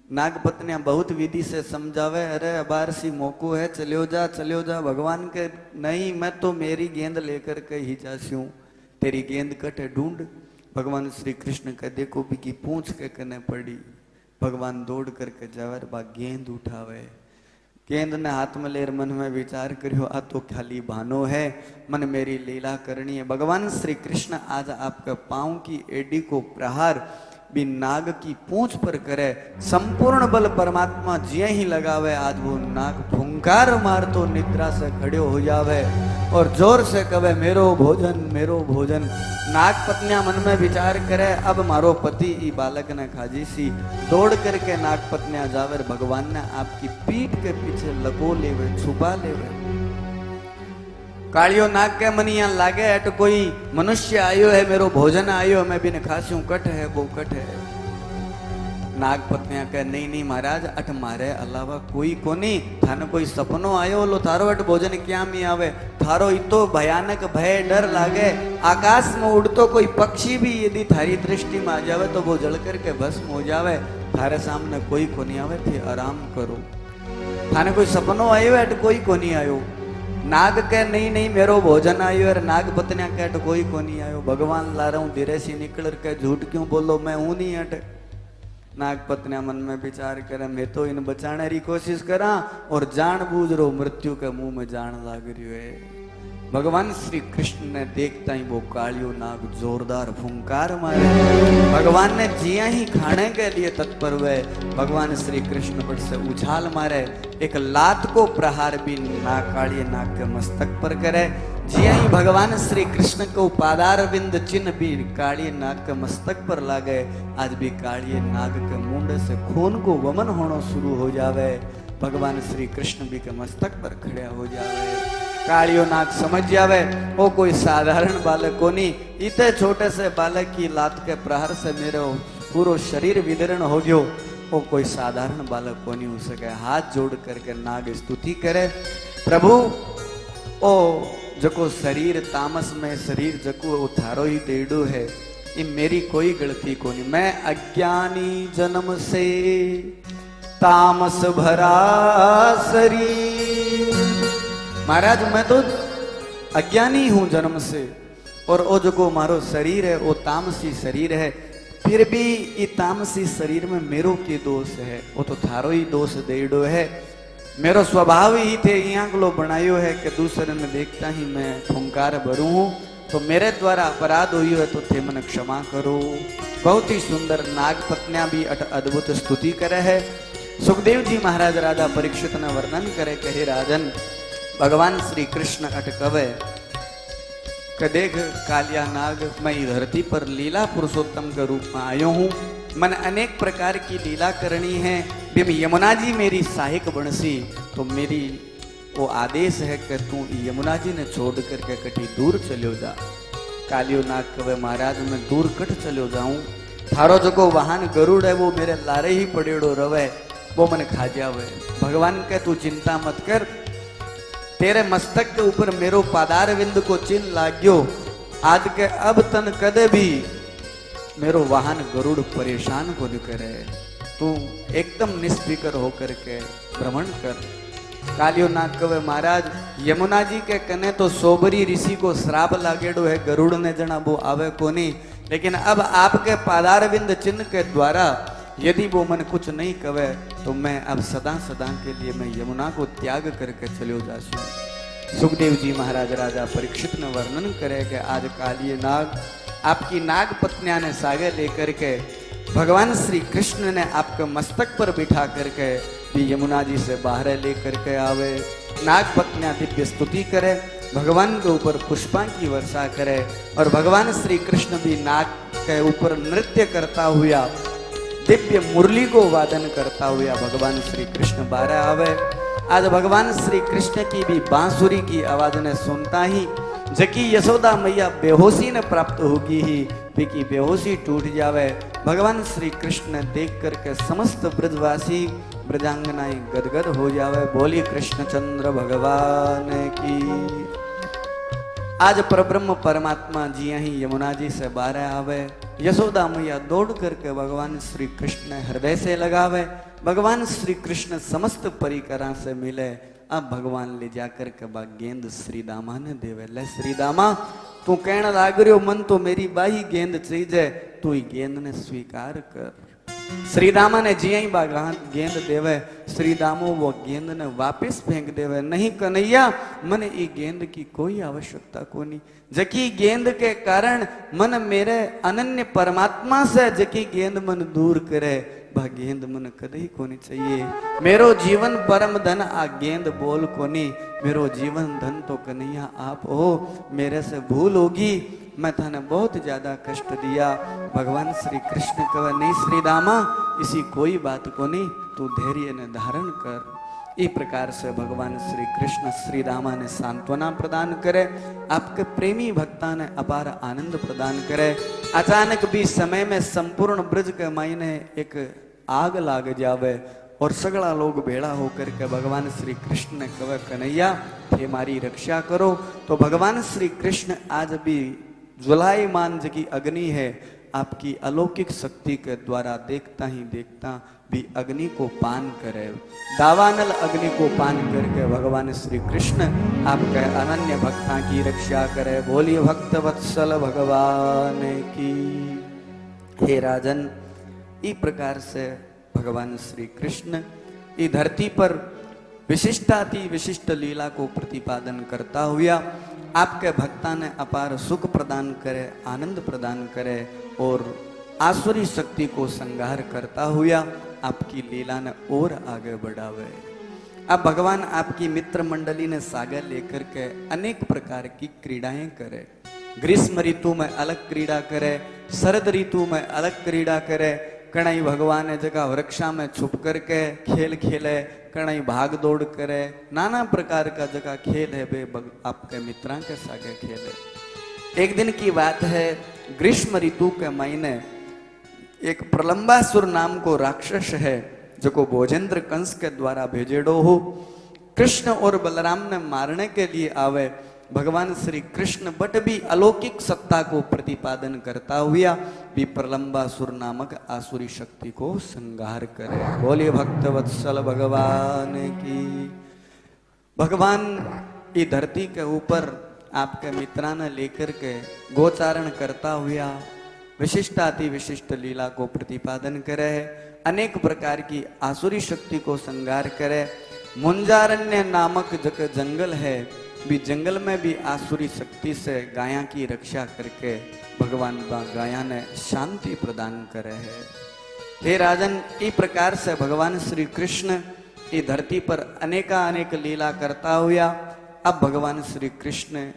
नागपत्नियां बहुत विधि से समझावे, अरे अबार सी मोको है, चलो जा चलो जा। भगवान के नहीं, मैं तो मेरी गेंद लेकर के ही जासूं, तेरी गेंद कटे ढूंढ। भगवान श्री कृष्ण कहे, देखो भी की पूछ के कने पड़ी। भगवान दौड़ करके जावे, बा गेंद उठावे। गेंद ने हाथ में लेर मन में विचार करियो, आ तो खाली बहानो है, मन मेरी लीला करनी है। भगवान श्री कृष्ण आज आपके पांव की एडी को प्रहार भी नाग की पूंछ पर करे, संपूर्ण बल परमात्मा जिये ही लगावे। आज वो नाग फुंकार मार तो निद्रा से खड़े हो जावे और जोर से कहे, मेरो भोजन मेरो भोजन। नाग पत्नियां मन में विचार करे, अब मारो पति ई बालक ने खाजी सी। दौड़ करके नाग पत्नियां जावे, भगवान ने आपकी पीठ के पीछे लगो लेवे, छुपा लेवे। कालियो नाग के मनिया लागे अट कोई मनुष्य आयो है, मेरो भोजन आयो, मैं बिन खास्यू कट है वो कट है। नाग पत्नियां कहे, नहीं नहीं महाराज, अट मारे अलावा कोई कोनी, थाने कोई सपनो आयो लो, थारो अट भोजन क्या में आवे। थारो इतो भयानक भय डर लागे, आकाश में उड़तो कोई पक्षी भी यदि थारी दृष्टि में आ जावे तो वो जल करके भस्म हो जावे। थारे सामने कोई कोनी आवे, थे आराम करो। थाने कोई सपनो आयो अट कोई कोनी आयो। नाग के नहीं नहीं, मेरो भोजन आयो। और नाग पत्नियां के अट कोई कोनी आयो। भगवान ला रहा हूं धीरे से निकल के, झूठ क्यों बोलो, मैं हूं नहीं अट। नाग पत्नियां मन में विचार करे, मैं तो इन बचाने की कोशिश करा और जान बूझ रो मृत्यु के मुंह में जान लाग रही है। भगवान श्री कृष्ण ने देखता ही वो कालियो नाग जोरदार फुंकार मारे। भगवान ने जिया ही खाने के लिए तत्पर हुए। भगवान श्री कृष्ण पर से उछाल मारे, एक लात को प्रहार भी कालिय नाग के मस्तक पर करे। जिया ही भगवान श्री कृष्ण को पादार बिंद चिन्ह भी कालिय नाग के मस्तक पर लागे। आज भी कालिय नाग के मुंड से खून को वमन होना शुरू हो जावे। भगवान श्री कृष्ण भी के मस्तक पर खड़े हो जावे। कालियो नाग समझ जावे, वो कोई साधारण बालक को नहीं, इतने छोटे से बालक की लात के प्रहार से मेरे पूरा शरीर विदीर्ण हो गयो। वो कोई साधारण बालक को नहीं हो सके। हाथ जोड़ करके नाग स्तुति करे, प्रभु ओ जको शरीर तामस में शरीर जको वो थारो ही देडो है, ये मेरी कोई गलती को नहीं। मैं अज्ञानी जन्म से तामस भरा शरीर। महाराज मैं तो अज्ञानी हूं जन्म से, और वो जो मारो शरीर है वो तामसी शरीर है। फिर भी ये तामसी शरीर में मेरो के दोष है, वो तो थारो ही दोष देड़ो है। मेरो स्वभाव ही थे यहाँ को बनायो है कि दूसरे में देखता ही मैं फुंकार भरू हूं, तो मेरे द्वारा अपराध हुई है तो थे मन क्षमा करो। बहुत ही सुंदर नाग पत्नियां भी अद्भुत स्तुति करे है। सुखदेव जी महाराज राजा परीक्षित ने वर्णन करे, कहे राजन भगवान श्री कृष्ण अटकवे कि देख कालिया नाग, मैं धरती पर लीला पुरुषोत्तम के रूप में आयो हूँ। मन अनेक प्रकार की लीला करनी है। बिम यमुना जी मेरी सहायक बनसी, तो मेरी वो आदेश है कि तू यमुना जी ने छोड़ करके कटी दूर चलो जा। कालियो नाग कवे महाराज मैं दूर कट चलो जाऊं, थारो जको वाहन गरुड़ है वो मेरे लारे ही पड़ेड़ो रवे, वो मन खा जावे। भगवान के तू चिंता मत कर, तेरे मस्तक के ऊपर मेरो पादार विंद को चिन्ह लाग्यो, आज के अब तन कदे भी मेरो वाहन गरुड़ परेशान को करे, तू एकदम निस्फिकर होकर के भ्रमण कर। कालियो नाग कवे महाराज यमुना जी के कने तो सोबरी ऋषि को श्राप लागेड़ो है, गरुड़ ने जना वो आवे कोनी, लेकिन अब आपके पादारविंद चिन्ह के द्वारा यदि वो मन कुछ नहीं कवे तो मैं अब सदा सदा के लिए मैं यमुना को त्याग करके चलो जासू। सुखदेव जी महाराज राजा परीक्षित ने वर्णन करे कि आज कालिये नाग आपकी नाग पत्नियां ने सागे लेकर के भगवान श्री कृष्ण ने आपके मस्तक पर बिठा करके भी यमुना जी से बाहर लेकर के आवे। नाग पत्नियां दिव्य स्तुति करे, भगवान के ऊपर पुष्पा की वर्षा करे और भगवान श्री कृष्ण भी नाग के ऊपर नृत्य करता हुआ दिव्य मुरली को वादन करता हुआ भगवान श्री कृष्ण बाहर आवे। आज भगवान श्री कृष्ण की भी बांसुरी की आवाज ने सुनता ही जकी यशोदा मैया बेहोशी ने प्राप्त होगी ही की बेहोशी टूट जावे। भगवान श्री कृष्ण देख करके समस्त ब्रजवासी ब्रजांगनाएं गदगद हो जावे। बोली कृष्णचंद्र भगवान की। आज परब्रह्म परमात्मा जी यही यमुना जी से बाहर आवे। यशोदा मैया दौड़ करके भगवान श्री कृष्ण हृदय से लगावे। भगवान श्री कृष्ण समस्त परिकरा से मिले। अब भगवान ले जाकर के बा गेंद श्री दामा ने देवे। ले श्री दामा तू कहना लाग रही हो मन तो मेरी बाही गेंद चाहिए, तू ही गेंद ने स्वीकार कर। श्री दामा ने जी ही बागान गेंद देवे। श्री दामो वो गेंद ने वापस फेंक देवे। नहीं कन्हैया मन ई गेंद की कोई आवश्यकता को नहीं, जकी गेंद के कारण मन मेरे अनन्य परमात्मा से जकी गेंद मन दूर करे वह गेंद मन कदई कोनी चाहिए। मेरो जीवन परम धन आ गेंद बोल कोनी। मेरो जीवन धन तो कन्हैया आप हो, मेरे से भूल होगी, मैं थाने बहुत ज्यादा कष्ट दिया। भगवान श्री कृष्ण कहे नहीं श्री दामा इसी कोई बात को नहीं, तू धैर्य ने धारण कर। इस प्रकार से भगवान श्री कृष्ण श्री दामा ने सांत्वना प्रदान करे। आपके प्रेमी भक्ता ने अपार आनंद प्रदान करे। अचानक भी समय में संपूर्ण ब्रज के मायने एक आग लाग जावे और सगड़ा लोग भेड़ा होकर के भगवान श्री कृष्ण ने कहे कन्हैया हे मारी रक्षा करो। तो भगवान श्री कृष्ण आज भी ज्वलायमान की अग्नि है आपकी अलौकिक शक्ति के द्वारा देखता ही देखता भी अग्नि को पान करे। दावानल अग्नि को पान करके भगवान श्री कृष्ण आपके अनन्य भक्ता की रक्षा करे। बोलिए भक्त वत्सल भगवान की। हे राजन इस प्रकार से भगवान श्री कृष्ण इस धरती पर विशिष्टाति विशिष्ट लीला को प्रतिपादन करता हुआ आपके भक्ता ने अपार सुख प्रदान करे, आनंद प्रदान करे और आसुरी शक्ति को संहार करता हुआ आपकी लीला ने और आगे बढ़ावे। अब भगवान आपकी मित्र मंडली ने सागर लेकर के अनेक प्रकार की क्रीड़ाएं करे। ग्रीष्म ऋतु में अलग क्रीड़ा करे, शरद ऋतु में अलग क्रीड़ा करे। कणाई भगवान ने जगह वृक्षा में छुप करके खेल खेले, कणाई भाग दौड़ करे, नाना प्रकार का जगह खेल है बे आपके मित्रा के सागे खेले। एक दिन की बात है, ग्रीष्म ऋतु के महीने एक प्रलंबासुर नाम को राक्षस है जो को भोजेंद्र कंस के द्वारा भेजेड़ो हो। कृष्ण और बलराम ने मारने के लिए आवे। भगवान श्री कृष्ण बट भी अलौकिक सत्ता को प्रतिपादन करता हुआ भी प्रलंबासुर नामक आसुरी शक्ति को संहार करे। बोलिए भक्त वत्सल भगवान की। भगवान की धरती के ऊपर आपके मित्रा ने लेकर के गोचारण करता हुआ विशिष्टाति विशिष्ट लीला को प्रतिपादन करे। अनेक प्रकार की आसुरी शक्ति को संहार करे। मुंजारण्य नामक जंगल है, भी जंगल में भी आसुरी शक्ति से गाया की रक्षा करके भगवान गाया ने शांति प्रदान करे है। हे राजन इस प्रकार से भगवान श्री कृष्ण इस धरती पर अनेक लीला करता हुआ अब भगवान श्री कृष्ण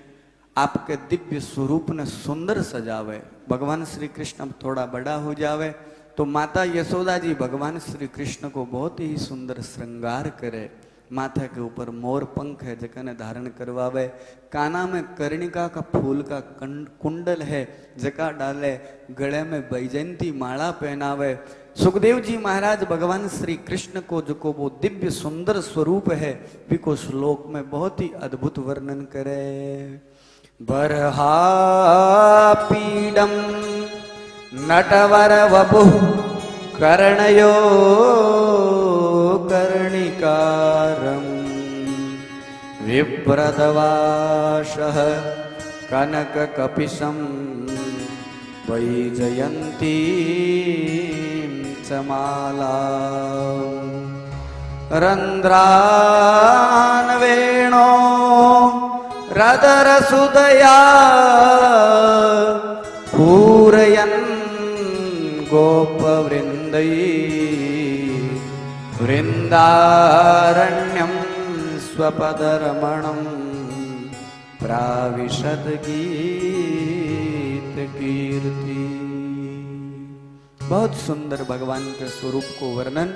आपके दिव्य स्वरूप ने सुंदर सजावे। भगवान श्री कृष्ण अब थोड़ा बड़ा हो जावे तो माता यशोदा जी भगवान श्री कृष्ण को बहुत ही सुंदर श्रृंगार करे। माथे के ऊपर मोर पंख है जकने धारण करवावे, काना में कर्णिका का फूल का कुंडल है जका डाले, गले में बैजयंती माला पहनावे। सुखदेव जी महाराज भगवान श्री कृष्ण को जो को वो दिव्य सुंदर स्वरूप है विको श्लोक में बहुत ही अद्भुत वर्णन करे। बरहा पीडम नटवर वपु कर्णयो कर्णिकारं विप्रदवाशः कनक कपिशं वैजयन्ती चमाला रंध्रान्वेणो रदरसुदया पूरयन् गोपवृन्दै वृन्दारण्यं स्वपदरमणं प्राविशद गीत कीर्ति। बहुत सुंदर भगवान के स्वरूप को वर्णन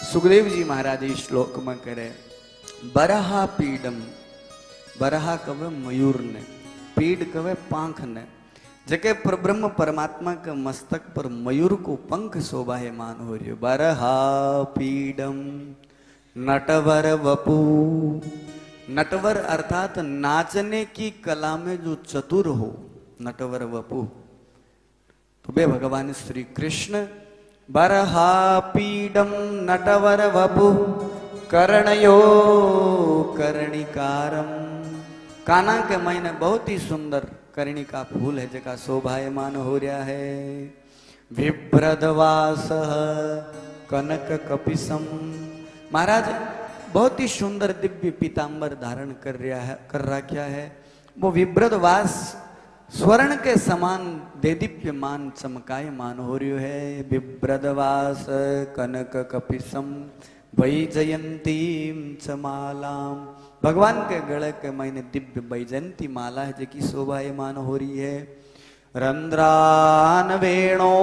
सुखदेव जी महाराज इस श्लोक में करे। बरहा पीडम, बरहा कवे मयूर ने, पीड कवे पांख ने, जके पर ब्रह्म परमात्मा के मस्तक पर मयूर को पंख शोभायमान हो रही। बरहा पीडम नटवर वपु, नटवर अर्थात नाचने की कला में जो चतुर हो, नटवर वपु तो वे भगवान श्री कृष्ण। बरहा पीडम नटवर वपु कर्णयो कर्णिकारम, काना के महीने बहुत ही सुंदर कर्णिका फूल है जका शोभायमान हो रहा है। विभ्रदवास कनक कपिसम, महाराज बहुत ही सुंदर दिव्य पीतांबर धारण कर रखा है। वो विभ्रदवास स्वर्ण के समान देदीप्यमान चमकायमान हो रही है। विभ्रदवास कनक कपिसम वैजयंतीम चमालाम, भगवान के गले के महीने दिव्य वैजयंती माला है जो की शोभायमान हो रही है। रंध्रान वेणो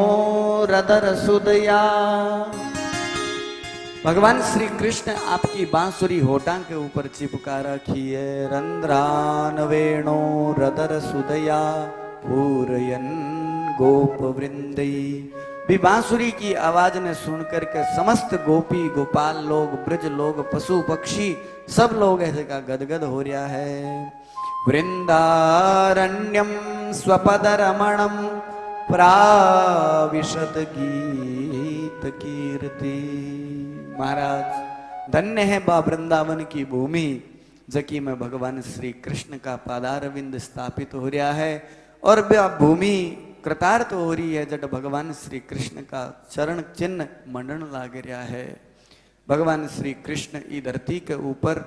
रदर सुदया, भगवान श्री कृष्ण आपकी बांसुरी होठा के ऊपर चिपका रखी है। रंध्रान वेणो रदर सुदया पूरयन गोप वृंदई, भी बांसुरी की आवाज ने सुनकर के समस्त गोपी गोपाल लोग, ब्रज लोग, पशु पक्षी सब लोग ऐसे का गदगद हो रहा है। वृंदारण्यम स्वपद रमणम प्राविशद गीत कीर्ति, महाराज धन्य है बा वृंदावन की भूमि जकी में भगवान श्री कृष्ण का पादारविंद स्थापित हो रहा है और वह भूमि कृतार्थ हो रही है जब भगवान श्री कृष्ण का चरण चिन्ह मंडन लाग रहा है। भगवान श्री कृष्ण ई धरती के ऊपर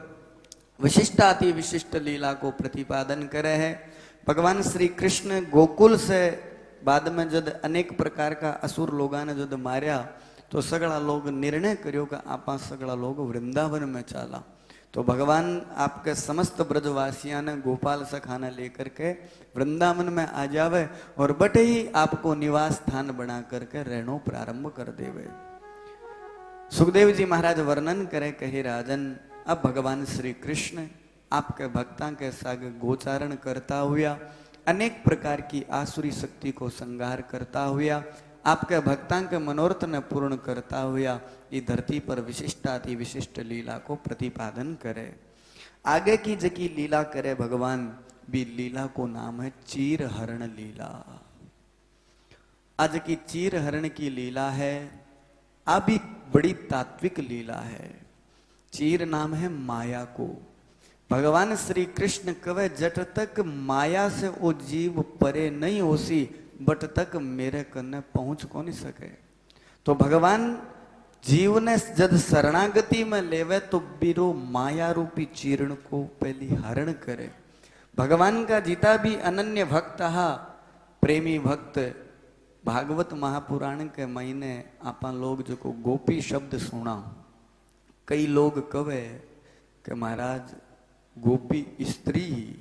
विशिष्टाति विशिष्ट लीला को प्रतिपादन करे है। भगवान श्री कृष्ण गोकुल से बाद में जब अनेक प्रकार का असुर लोगों ने जब मार्या तो सगड़ा लोग निर्णय करियो कि आपा सगड़ा लोग वृंदावन में चला। तो भगवान आपके समस्त ब्रजवासियों ने गोपाल सखाना लेकर के वृंदावन में आ जावे और बटे ही आपको निवास स्थान बना करके रहनो प्रारंभ कर देवे। सुखदेव जी महाराज वर्णन करे कहे राजन, अब भगवान श्री कृष्ण आपके भक्ता के साथ गोचारण करता हुआ अनेक प्रकार की आसुरी शक्ति को संहार करता हुआ आपके भक्तां के मनोरथ ने पूर्ण करता हुआ इस धरती पर विशिष्टाति विशिष्ट लीला को प्रतिपादन करे। आगे की जकी लीला करे भगवान भी लीला को नाम है चीर हरण लीला। आज की चीर हरण की लीला है, अभी बड़ी तात्विक लीला है। चीर नाम है माया को। भगवान श्री कृष्ण कवे जट तक माया से वो जीव परे नहीं होसी बट तक मेरे कन्ने पहुंच को नहीं सके। तो भगवान जीव ने जब शरणागति में लेवे तो बीरो माया रूपी चीर्ण को पहली हरण करे। भगवान का जिता भी अनन्य भक्त हा प्रेमी भक्त भागवत महापुराण के महीने आपा लोग जो को गोपी शब्द सुना। कई लोग कवे कि महाराज गोपी स्त्री,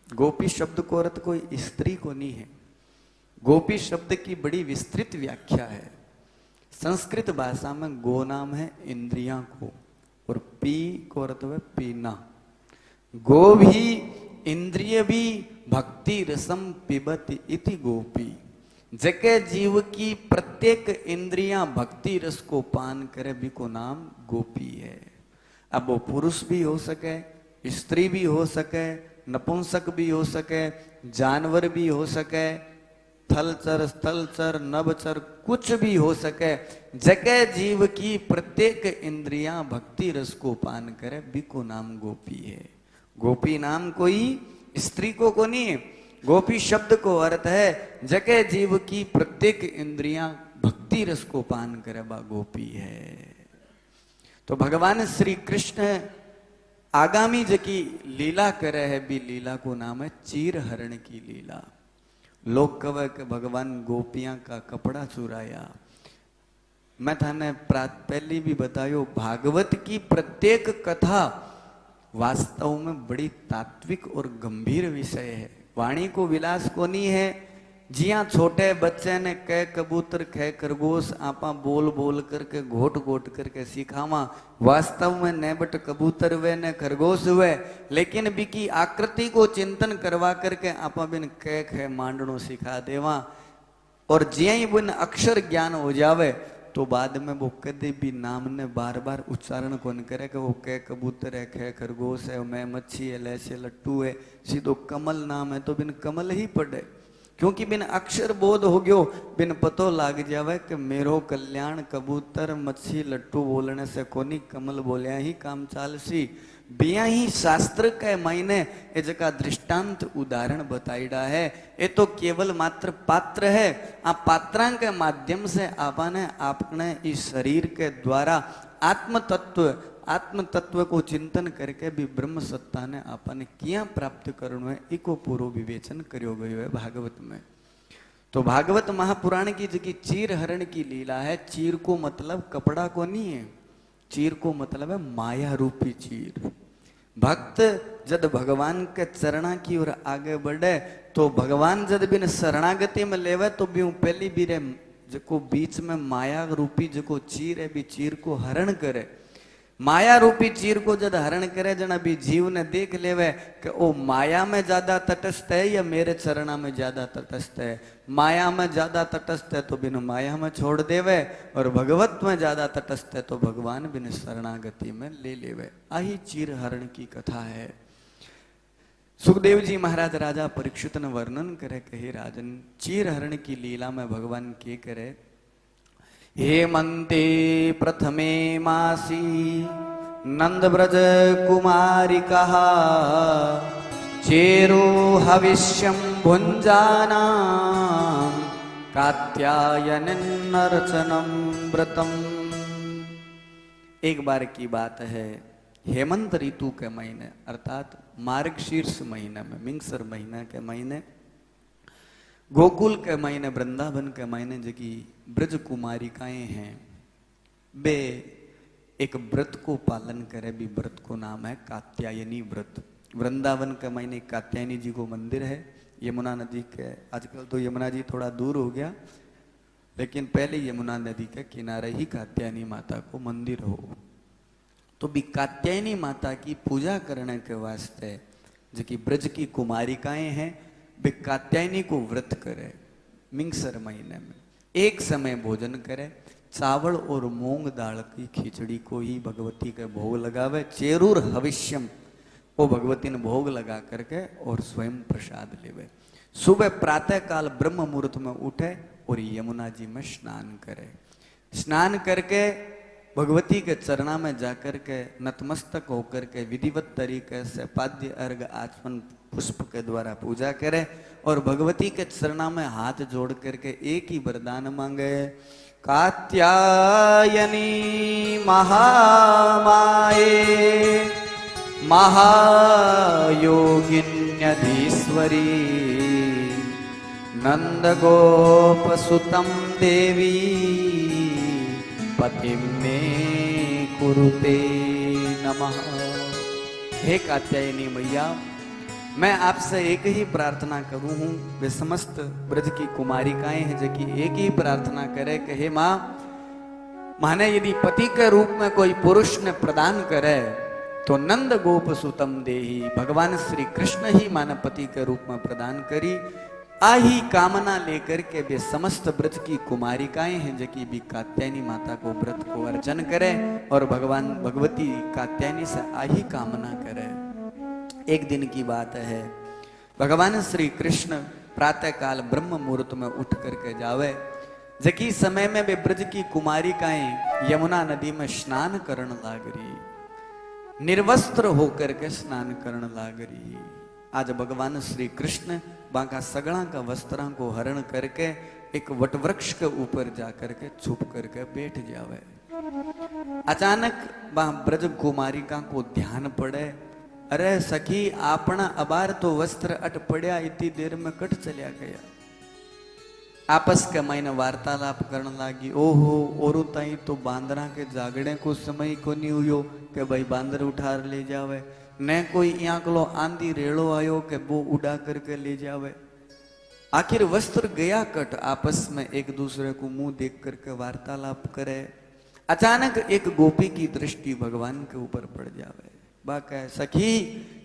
गोपी शब्द को अर्थ कोई स्त्री को नहीं है। गोपी शब्द की बड़ी विस्तृत व्याख्या है। संस्कृत भाषा में गो नाम है इंद्रियां को और पी को अर्थ है पीना। गो भी इंद्रिय भी भक्ति रसम पिबति इति गोपी। जके जीव की प्रत्येक इंद्रियां भक्ति रस को पान करे भी को नाम गोपी है। अब वो पुरुष भी हो सके, स्त्री भी हो सके, नपुंसक भी हो सके, जानवर भी हो सके, थलचर स्थलचर नभचर कुछ भी हो सके। जके जीव की प्रत्येक इंद्रियां भक्ति रस को पान करे भी को नाम गोपी है। गोपी नाम कोई स्त्री को नहीं है। गोपी शब्द को अर्थ है जके जीव की प्रत्येक इंद्रियां भक्ति रस को पान करे बा गोपी है। तो भगवान श्री कृष्ण आगामी जकी लीला करे है भी लीला को नाम है चीर हरण की लीला। लोग कहे कि भगवान गोपियां का कपड़ा चुराया। मैं थाने पहले भी बतायो, भागवत की प्रत्येक कथा वास्तव में बड़ी तात्विक और गंभीर विषय है। वाणी को विलास को नहीं है। जिया छोटे बच्चे ने कह कबूतर खे खरगोश आपा बोल बोल करके घोट घोट करके सिखावा। वास्तव में न बट कबूतर वे न खरगोश हुए, लेकिन बिकी आकृति को चिंतन करवा करके आपा बिन कह खे मांडनो सिखा देवा। और जिया ही बिन अक्षर ज्ञान हो जावे तो बाद में वो कदे भी नाम ने बार बार उच्चारण कौन करे कि वो कह कबूतर है, खे खरगोश है, मैं मच्छी है, लैसे लट्टू है, सीधो कमल नाम है तो बिन कमल ही पढ़े। क्योंकि बिन अक्षर बोध हो गयो, बिन पतो लाग जावे कि मेरो कल्याण कबूतर मच्छी लट्टू बोलने से कोनी, कमल बोलिया ही काम चालसी। बिया ही शास्त्र के मायने ए जका दृष्टांत उदाहरण बताईडा है। ये तो केवल मात्र पात्र है। आ पात्रां के माध्यम से आपने अपने इस शरीर के द्वारा आत्म तत्व को चिंतन करके भी ब्रह्म सत्ता ने आपने किया प्राप्त करनो है, इको पूरो विवेचन करियो गयो है भागवत में। तो भागवत महापुराण की जकी चीर हरण की लीला है। चीर को मतलब कपड़ा को नहीं है, चीर को मतलब है माया रूपी चीर। भक्त जब भगवान के चरणा की ओर आगे बढ़े तो भगवान जब बिन शरणागति में लेवे तो भी पहली बीरे जको बीच में माया रूपी जको चीर है भी चीर को हरण करे। माया रूपी चीर को जब हरण करे जना भी जीव ने देख लेवे कि ओ माया में ज्यादा तटस्थ है या मेरे चरणा में ज्यादा तटस्थ है। माया में ज्यादा तटस्थ है तो बिन माया में छोड़ देवे, और भगवत में ज्यादा तटस्थ है तो भगवान बिन शरणागति में ले लेवे। आही चीर हरण की कथा है। सुखदेव जी महाराज राजा परीक्षित ने वर्णन करे कहे राजन चीर हरण की लीला में भगवान के करे। हेमंते प्रथमे मासी नंद ब्रज कुमारी कहा, चेरो हविष्यम भुंजाना कात्यायन अर्चनम व्रतम। एक बार की बात है, हेमंत ऋतु के महीने अर्थात मार्गशीर्ष महीने में, मिंगसर महीने के महीने, गोकुल के महीने, वृंदावन के महीने जकी ब्रज कुमारिकाएं हैं वे एक व्रत को पालन करे भी व्रत को नाम है कात्यायनी व्रत। वृंदावन के महीने कात्यायनी जी को मंदिर है यमुना नदी के। आजकल तो यमुना जी थोड़ा दूर हो गया, लेकिन पहले यमुना नदी के किनारे ही कात्यायनी माता को मंदिर हो। तो भी कात्यायनी माता की पूजा करने के वास्ते जो कि ब्रज की कुमारिकाएं हैं वे कात्यायनी को व्रत करे। मिंगसर महीने में एक समय भोजन करे, चावल और मूंग दाल की खिचड़ी को ही भगवती के भोग लगावे। चेरूर हविष्यम वो भगवती ने भोग लगा करके और स्वयं प्रसाद लेवे। सुबह प्रातः काल ब्रह्म मुहूर्त में उठे और यमुना जी में स्नान करे। स्नान करके भगवती के चरणा में जाकर के नतमस्तक होकर के विधिवत तरीके से पाद्य अर्घ आचमन पुष्प के द्वारा पूजा करे और भगवती के चरणा में हाथ जोड़ करके एक ही वरदान मांगे। कात्यायनी महामाये महायोगिन्यधीश्वरी नंद गोपसुतम देवी पतिम मे कुरुते नमः। हे कात्यायनी मैया, मैं आपसे एक ही प्रार्थना करूं हूं। वे समस्त ब्रज की कुमारिकाएं हैं जो कि एक ही प्रार्थना करे कि हे माँ, माने यदि पति के रूप में कोई पुरुष ने प्रदान करे तो नंद गोप सुतम देही, भगवान श्री कृष्ण ही मानव पति के रूप में प्रदान करी। आही कामना लेकर के वे समस्त ब्रज की कुमारिकाएं हैं जबकि भी कात्यायनी माता को व्रत को अर्चन करे और भगवान भगवती कात्यायनी से आही कामना करे। एक दिन की बात है, भगवान श्री कृष्ण प्रातः काल ब्रह्म मुहूर्त में उठ करके जावे, जबकि समय में वे ब्रज की कुमारिकाएं यमुना नदी में स्नान करने लाग रही, निर्वस्त्र होकर के स्नान करने लाग रही। आज भगवान श्री कृष्ण बाका सगड़ा का वस्त्रां को हरण करके एक वटवृक्ष के ऊपर जाकर के छुप करके बैठ जावे। अचानक वहां ब्रज कुमारिका को ध्यान पड़े, अरे सखी आपना अबार तो वस्त्र अट पड़या, इतनी देर में कट चलिया गया। आपस के मायने वार्तालाप करने लगी, ओहो ओरू ताई तो बांदरा के जागड़े को समय को नहीं हुयो के भाई बांदर उठा ले जावे, न कोई यांकलो आंधी रेड़ो आयो के वो उड़ा करके ले जावे। आखिर वस्त्र गया कट, आपस में एक दूसरे को मुंह देख करके वार्तालाप करे। अचानक एक गोपी की दृष्टि भगवान के ऊपर पड़ जावे। बा कह सखी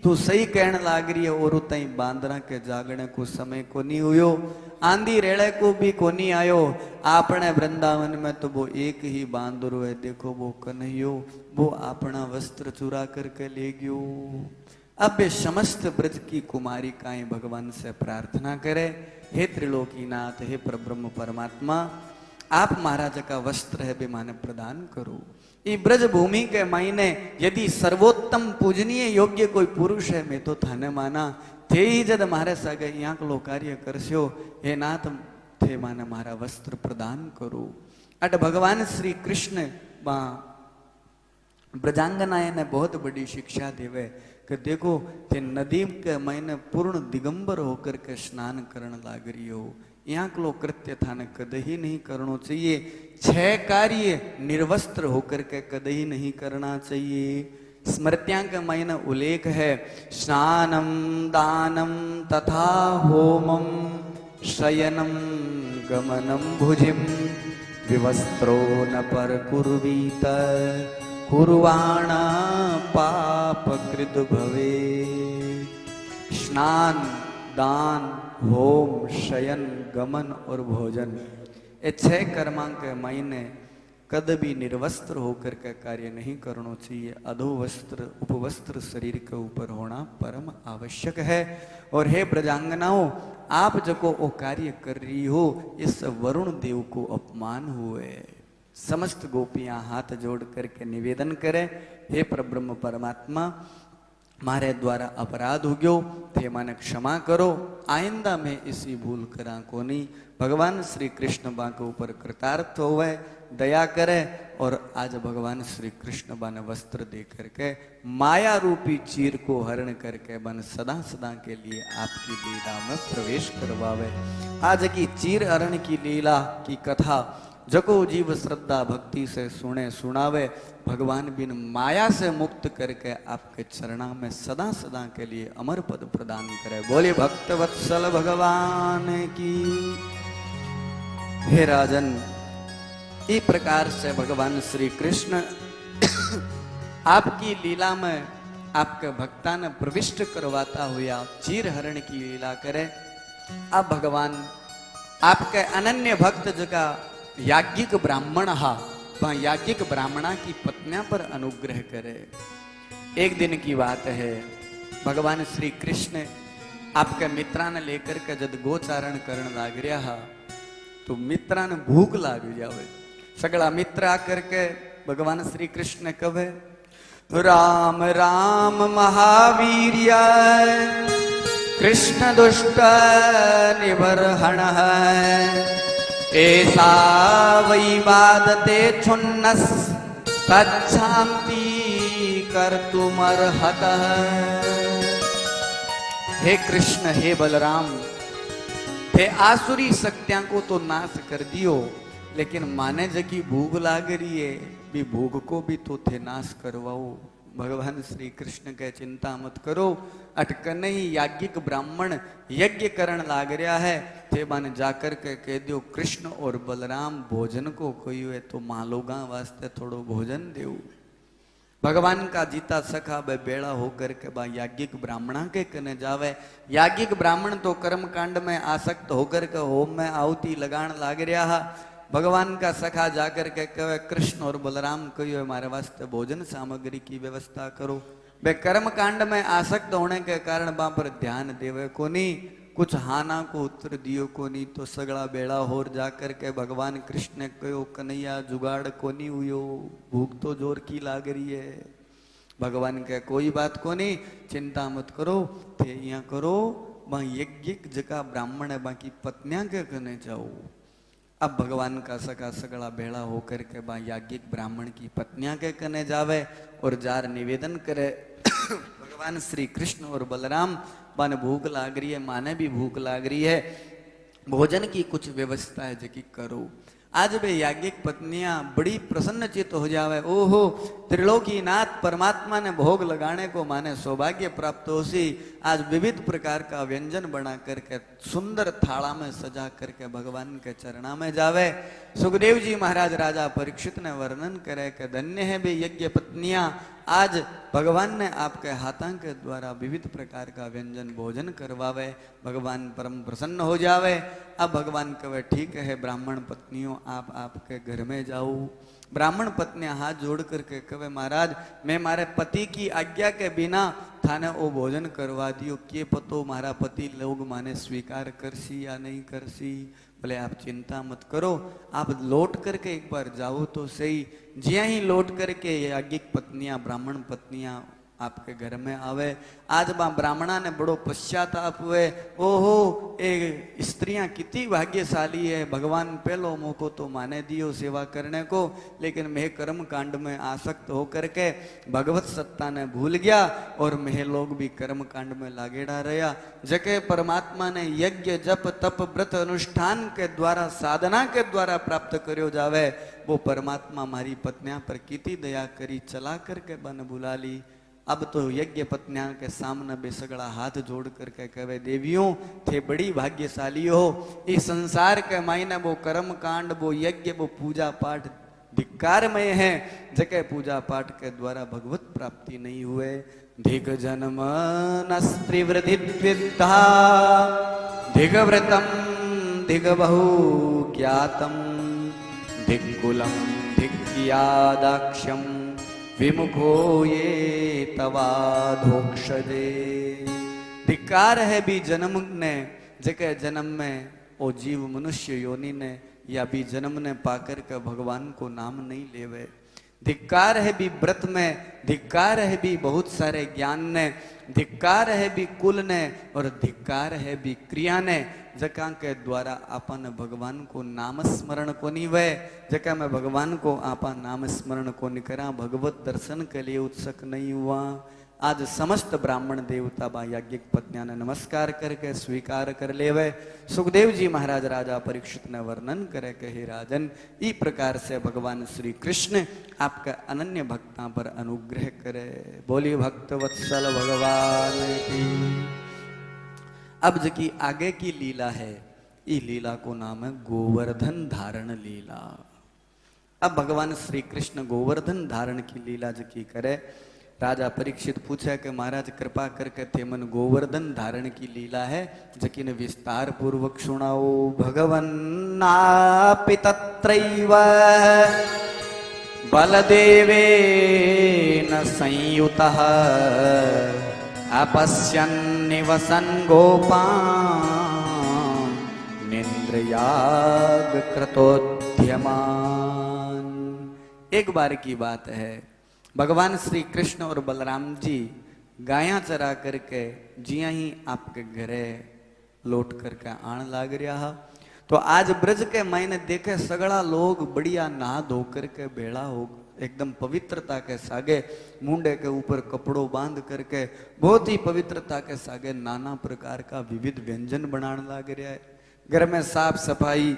तू सही कहने लाग रही है, और तई बांदरा के जागने को समय को नहीं हुयो, आंधी रेड़े को भी को नहीं आयो। आपने वृंदावन में तो वो एक ही बांदरो है, देखो वो कन्हैयो, वो अपना वस्त्र चुरा करके ले गयो। अब वे समस्त ब्रज की कुमारिकाएं भगवान से प्रार्थना करे, हे त्रिलोकीनाथ, हे परब्रह्म परमात्मा, आप महाराज का वस्त्र है बे माने प्रदान करो। ये ब्रज भूमि के मायने यदि सर्वोत्तम पूजनीय योग्य कोई पुरुष है, मैं तो थाने माना थे ही जद मारे सागे यहाँ लो कार्य करस्यो, हे नाथ थे माने मारा वस्त्र प्रदान करो। अट भगवान श्री कृष्ण ब्रजांगनाए ने बहुत बड़ी शिक्षा देवे कि देखो ते नदी के मायने पूर्ण दिगंबर होकर के स्नान करने लाग रही हो, यहाँ को कृत्य थाने कद ही नहीं करना चाहिए। 6 कार्य निर्वस्त्र होकर के कद ही नहीं करना चाहिए। स्मृत्यां के मायने उल्लेख है, स्नानम दानम तथा होमम शयनम गमनम भुजिम विवस्त्रो न पर कुर्वीत कुर्वाणा पाप कृत भवे। स्नान, दान, होम, शयन, गमन और भोजन, ये 6 कर्मांक के मायने कद भी निर्वस्त्र होकर का कार्य नहीं करना चाहिए। अधोवस्त्र उपवस्त्र शरीर के ऊपर होना परम आवश्यक है। और हे ब्रजांगनाओं, आप जो वो कार्य कर रही हो, इस वरुण देव को अपमान हुए। समस्त गोपियां हाथ जोड़ करके निवेदन करें, हे परब्रह्म परमात्मा, मारे द्वारा अपराध हो गयो, थे माने क्षमा करो, आइंदा में इसी भूल करा को नहीं। भगवान श्री कृष्ण बा के ऊपर कृतार्थ होवे, दया करे, और आज भगवान श्री कृष्ण बा ने वस्त्र दे करके माया रूपी चीर को हरण करके बन सदा सदा के लिए आपकी लीला में प्रवेश करवावे। आज की चीर हरण की लीला की कथा जको जीव श्रद्धा भक्ति से सुने सुनावे, भगवान बिन माया से मुक्त करके आपके चरणा में सदा सदा के लिए अमर पद प्रदान करे। बोले भक्त वत्सल भगवान की। हे राजन, इस प्रकार से भगवान श्री कृष्ण आपकी लीला में आपके भक्ता ने प्रविष्ट करवाता हुआ चीर हरण की लीला करे। अब भगवान आपके अनन्य भक्त जगह याज्ञिक ब्राह्मण हा, वह याज्ञिक ब्राह्मणा की पत्नियां पर अनुग्रह करे। एक दिन की बात है, भगवान श्री कृष्ण आपके मित्रा ने लेकर के जब गोचारण करने लाग रहा हा, तो मित्रा ने भूख लाग जावे। सगला मित्र आकर के भगवान श्री कृष्ण कहे, राम राम महावीर कृष्ण दुष्ट निबर्हण ऐसा वै वादते छुन्नस तच्छांति कर्तुमर्हत। हे कृष्ण, हे बलराम, थे आसुरी शक्तियां को तो नाश कर दियो, लेकिन माने जकी भूख लाग रही है, भी भूख को भी तो थे नाश करवाओ। भगवान श्री कृष्ण के चिंता मत करो, अटकन ही याज्ञिक ब्राह्मण यज्ञ करण लाग रहा है, थे बाने जाकर के कह दियो कृष्ण और बलराम भोजन को कोई है तो मालोगा वास्ते थोड़ो भोजन देव। भगवान का जीता सखा बे बेड़ा होकर के बा याज्ञिक ब्राह्मणा के कने जावे। याज्ञिक ब्राह्मण तो कर्म कांड में आसक्त होकर के होम में आहुति लगान लाग रहा। भगवान का सखा जाकर के कहे कृष्ण और बलराम कहियो हमारे वास्ते भोजन सामग्री की व्यवस्था करो। वे कर्म कांड में आसक्त होने के कारण वहां पर ध्यान देवे को नहीं, कुछ हाना को उत्तर दियो को नहीं। तो सगड़ा बेड़ा होर जाकर के भगवान कृष्ण ने कहो कन्हैया जुगाड़ को नहीं हुयो, भूख तो जोर की लाग रही है। भगवान के कोई बात को नहीं, चिंता मत करो, थे यहाँ करो वहां यज्ञिक जगह ब्राह्मण है बाकी पत्नियां के कने जाओ। अब भगवान का सका सगड़ा बेड़ा होकर के बा याज्ञिक ब्राह्मण की पत्नियां के कने जावे और जार निवेदन करे भगवान श्री कृष्ण और बलराम बन भूख लाग रही है, माने भी भूख लाग रही है, भोजन की कुछ व्यवस्था है जकी करो। आज वे याज्ञिक पत्नियां बड़ी प्रसन्नचित हो जावे। ओहो त्रिलोकीनाथ परमात्मा ने भोग लगाने को माने सौभाग्य प्राप्त हो सी। आज विविध प्रकार का व्यंजन बना करके सुंदर थाला में सजा करके भगवान के चरणा में जावे। सुखदेव जी महाराज राजा परीक्षित ने वर्णन करे कि धन्य है वे यज्ञ पत्नियां, आज भगवान ने आपके हाथों के द्वारा विविध प्रकार का व्यंजन भोजन करवावे, भगवान परम प्रसन्न हो जावे। अब भगवान कहे ठीक है ब्राह्मण पत्नियों आप आपके घर में जाओ। ब्राह्मण पत्नियां हाथ जोड़ करके कहे महाराज मैं मारे पति की आज्ञा के बिना थाने वो भोजन करवा दियो, के पतो मारा पति लोग माने स्वीकार करसी या नहीं करसी। बोले आप चिंता मत करो, आप लौट करके एक बार जाओ तो सही। ज्या ही लौट करके याज्ञिक पत्नियां ब्राह्मण पत्नियां आपके घर में आवे। आज बा ब्राह्मणा ने बड़ो पश्चाताप हुए, ओहो ए स्त्रियां कितनी भाग्यशाली है, भगवान पहलो मौको तो माने दियो सेवा करने को, लेकिन मैं कर्म कांड में आसक्त होकर के भगवत सत्ता ने भूल गया और मैं लोग भी कर्म कांड में लागेड़ा रहा। जके परमात्मा ने यज्ञ जप तप व्रत अनुष्ठान के द्वारा साधना के द्वारा प्राप्त करो जावे, वो परमात्मा हमारी पत्नियां पर कितनी दया करी, चला करके बन बुला ली। अब तो यज्ञ पत्नियां के सामने बेसगड़ा हाथ जोड़ करके कहे देवियों थे बड़ी भाग्यशाली हो, इस संसार के मायने वो कर्म कांड वो यज्ञ वो पूजा पाठ धिक्कारमय है, जके पूजा पाठ के द्वारा भगवत प्राप्ति नहीं हुए। धिक जन्म नस्त्रिवृद्धि द्विधा धिक व्रतम धिक बहु ज्ञातम धिक कुलम धिक यादाक्ष्यम विमुखो ये तवाधोक्षजे। धिक्कार है भी जन्म ने जगह जन्म में ओ जीव मनुष्य योनि ने या भी जन्म ने पाकर के भगवान को नाम नहीं लेवे। धिक्कार है भी व्रत में, धिक्कार है भी बहुत सारे ज्ञान ने, धिक्कार है भी कुल ने और धिक्कार है भी क्रिया ने, जका के द्वारा अपन भगवान को नाम स्मरण को नहीं वे, जका में भगवान को आपा नाम स्मरण को नहीं करा, भगवत दर्शन के लिए उत्सुक नहीं हुआ। आज समस्त ब्राह्मण देवता बा याज्ञिक पत्नियां ने नमस्कार करके स्वीकार कर लेवे। सुखदेव जी महाराज राजा परीक्षित ने वर्णन करे कि हे राजन ई प्रकार से भगवान श्री कृष्ण आपका अनन्य भक्ता पर अनुग्रह करे। बोली भक्त वत्सल भगवान की। अब जकी आगे की लीला है, ई लीला को नाम है गोवर्धन धारण लीला। अब भगवान श्री कृष्ण गोवर्धन धारण की लीला जकी करे, राजा परीक्षित पूछे कि महाराज कृपा करके थे मन गोवर्धन धारण की लीला है जकी ने विस्तार पूर्वक सुनाओ। भगवन् नापि तत्रैव बलदेवेन संयुतः अपश्यन् निवसन् गोपान् निन्द्रयाग कृतोद्यमान्। एक बार की बात है, भगवान श्री कृष्ण और बलराम जी गाया चरा करके जिया ही आपके घरे लौट करके आन लाग रहा। तो आज ब्रज के मायने देखे सगड़ा लोग बढ़िया नहा धो करके बेड़ा हो एकदम पवित्रता के सागे, मुंडे के ऊपर कपड़ों बांध करके बहुत ही पवित्रता के सागे नाना प्रकार का विविध व्यंजन बनाने लाग रहा है। घर में साफ सफाई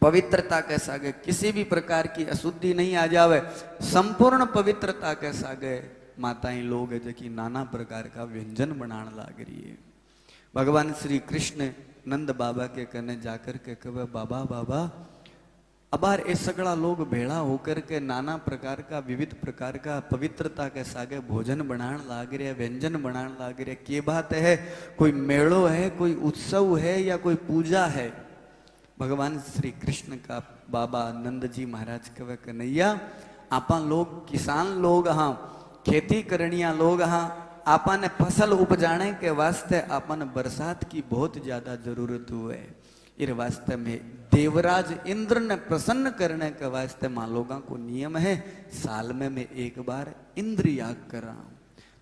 पवित्रता के सागे किसी भी प्रकार की अशुद्धि नहीं आ जावे, संपूर्ण पवित्रता के सागे माताएं लोग है जो कि नाना प्रकार का व्यंजन बनाने लाग रही है। भगवान श्री कृष्ण नंद बाबा के कने जाकर के कहे बाबा बाबा अबार ये सगड़ा लोग भेड़ा होकर के नाना प्रकार का विविध प्रकार का पवित्रता के सागे भोजन बनाने लाग रहे, व्यंजन बनाने लाग रहे, के बात है? कोई मेड़ो है, कोई उत्सव है या कोई पूजा है? भगवान श्री कृष्ण का बाबा नंद जी महाराज कहे कन्हैया आपा लोग किसान लोग हाँ, खेती करनिया लोग हाँ, आपा ने फसल उपजाने के वास्ते आपा ने बरसात की बहुत ज्यादा जरूरत हुए। इस वास्ते में देवराज इंद्र ने प्रसन्न करने के वास्ते मां लोगों को नियम है साल में मैं एक बार इंद्र याग कर रहा हूं।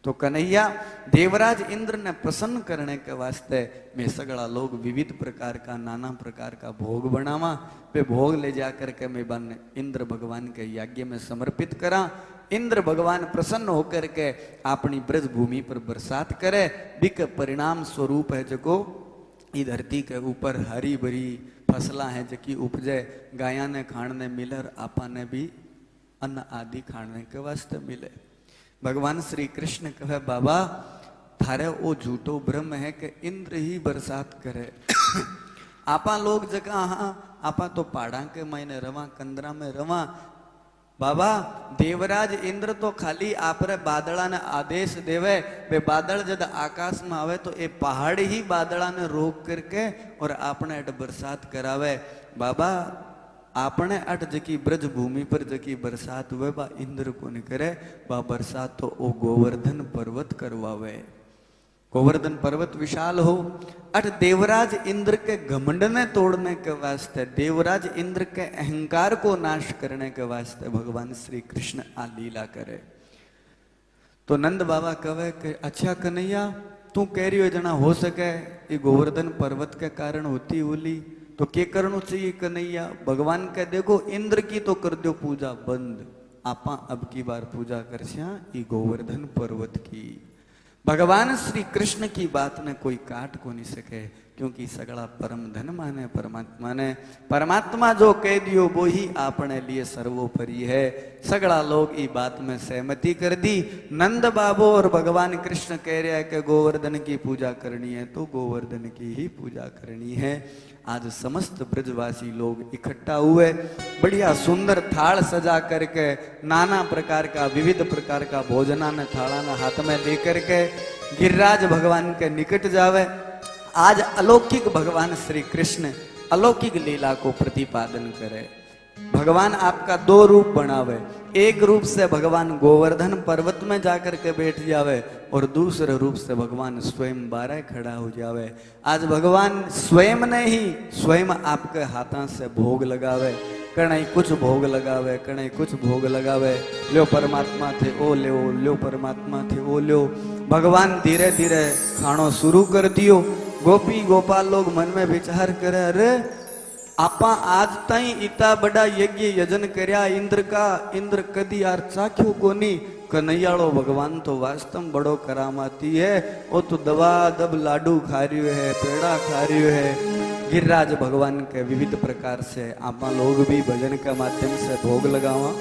तो कन्हैया देवराज इंद्र ने प्रसन्न करने के वास्ते मैं सगड़ा लोग विविध प्रकार का नाना प्रकार का भोग बनावा, वे भोग ले जाकर के मैं बन इंद्र भगवान के यज्ञ में समर्पित करा। इंद्र भगवान प्रसन्न होकर के अपनी ब्रज भूमि पर बरसात करे, बिक परिणाम स्वरूप है जको ई धरती के ऊपर हरी भरी फसला है जकी उपजे, गाया ने खाने मिले और आपा ने भी अन्न आदि खाने के वास्ते मिले। भगवान श्री कृष्ण कहे बाबा थारे वो झूठो भ्रम है कि इंद्र ही बरसात करे। आपा लोग जगह हाँ आपा तो पहाड़ा के महीने रवा, कंदरा में रवा। बाबा देवराज इंद्र तो खाली आपरे बादड़ा ने आदेश देवे, वे बादल जब आकाश में आवे तो ये पहाड़ ही बादड़ा ने रोक करके और आपने अट बरसात करावे। बाबा आपने अट जकी ब्रज भूमि पर जकी बरसात हुए बा इंद्र को नहीं करे, बा बरसात तो ओ गोवर्धन पर्वत करवावे। गोवर्धन पर्वत विशाल हो, अट देवराज इंद्र के घमंड ने तोड़ने के वास्ते, देवराज इंद्र के अहंकार को नाश करने के वास्ते भगवान श्री कृष्ण आ लीला करे। तो नंद बाबा कहे कि अच्छा कन्हैया तू कह रही हो जना हो सके ये गोवर्धन पर्वत के कारण होती होली, तो क्या करना चाहिए कन्हैया? भगवान कह देखो इंद्र की तो कर दो पूजा बंद, आपा अब की बार पूजा कर ये गोवर्धन पर्वत की। भगवान श्री कृष्ण की बात ने कोई काट को नहीं सके, क्योंकि सगड़ा परम धन माने परमात्मा ने, परमात्मा जो कह दियो वो ही अपने लिए सर्वोपरि है। सगड़ा लोग ये बात में सहमति कर दी। नंद बाबू और भगवान कृष्ण कह रहे हैं कि गोवर्धन की पूजा करनी है तो गोवर्धन की ही पूजा करनी है। आज समस्त ब्रजवासी लोग इकट्ठा हुए, बढ़िया सुंदर थाल सजा करके नाना प्रकार का विविध प्रकार का भोजना ने थाला ने हाथ में लेकर के गिरिराज भगवान के निकट जावे। आज अलौकिक भगवान श्री कृष्ण अलौकिक लीला को प्रतिपादन करे। भगवान आपका दो रूप बनावे, एक रूप से भगवान गोवर्धन पर्वत में जाकर के बैठ जावे और दूसरे रूप से भगवान स्वयं बारह खड़ा हो जावे। आज भगवान स्वयं ने ही स्वयं आपके हाथों से भोग लगावे, कणई कुछ भोग लगावे, कणई कुछ भोग लगावे। लो परमात्मा थे ओ लो परमात्मा थे ओ लो। भगवान धीरे धीरे खानो शुरू कर दियो। गोपी गोपाल लोग मन में विचार करे अरे आपा आज ताई इतना बड़ा यज्ञ यजन करया इंद्र का, इंद्र कदी यार चाख्यो कोनी। कन्हैयाड़ो भगवान तो वास्तव बड़ो करामाती है, वो तो दवा दब लाडू खा रियो है, पेड़ा खा रियो है। गिरिराज भगवान के विविध प्रकार से आपा लोग भी भजन के माध्यम से भोग लगावा।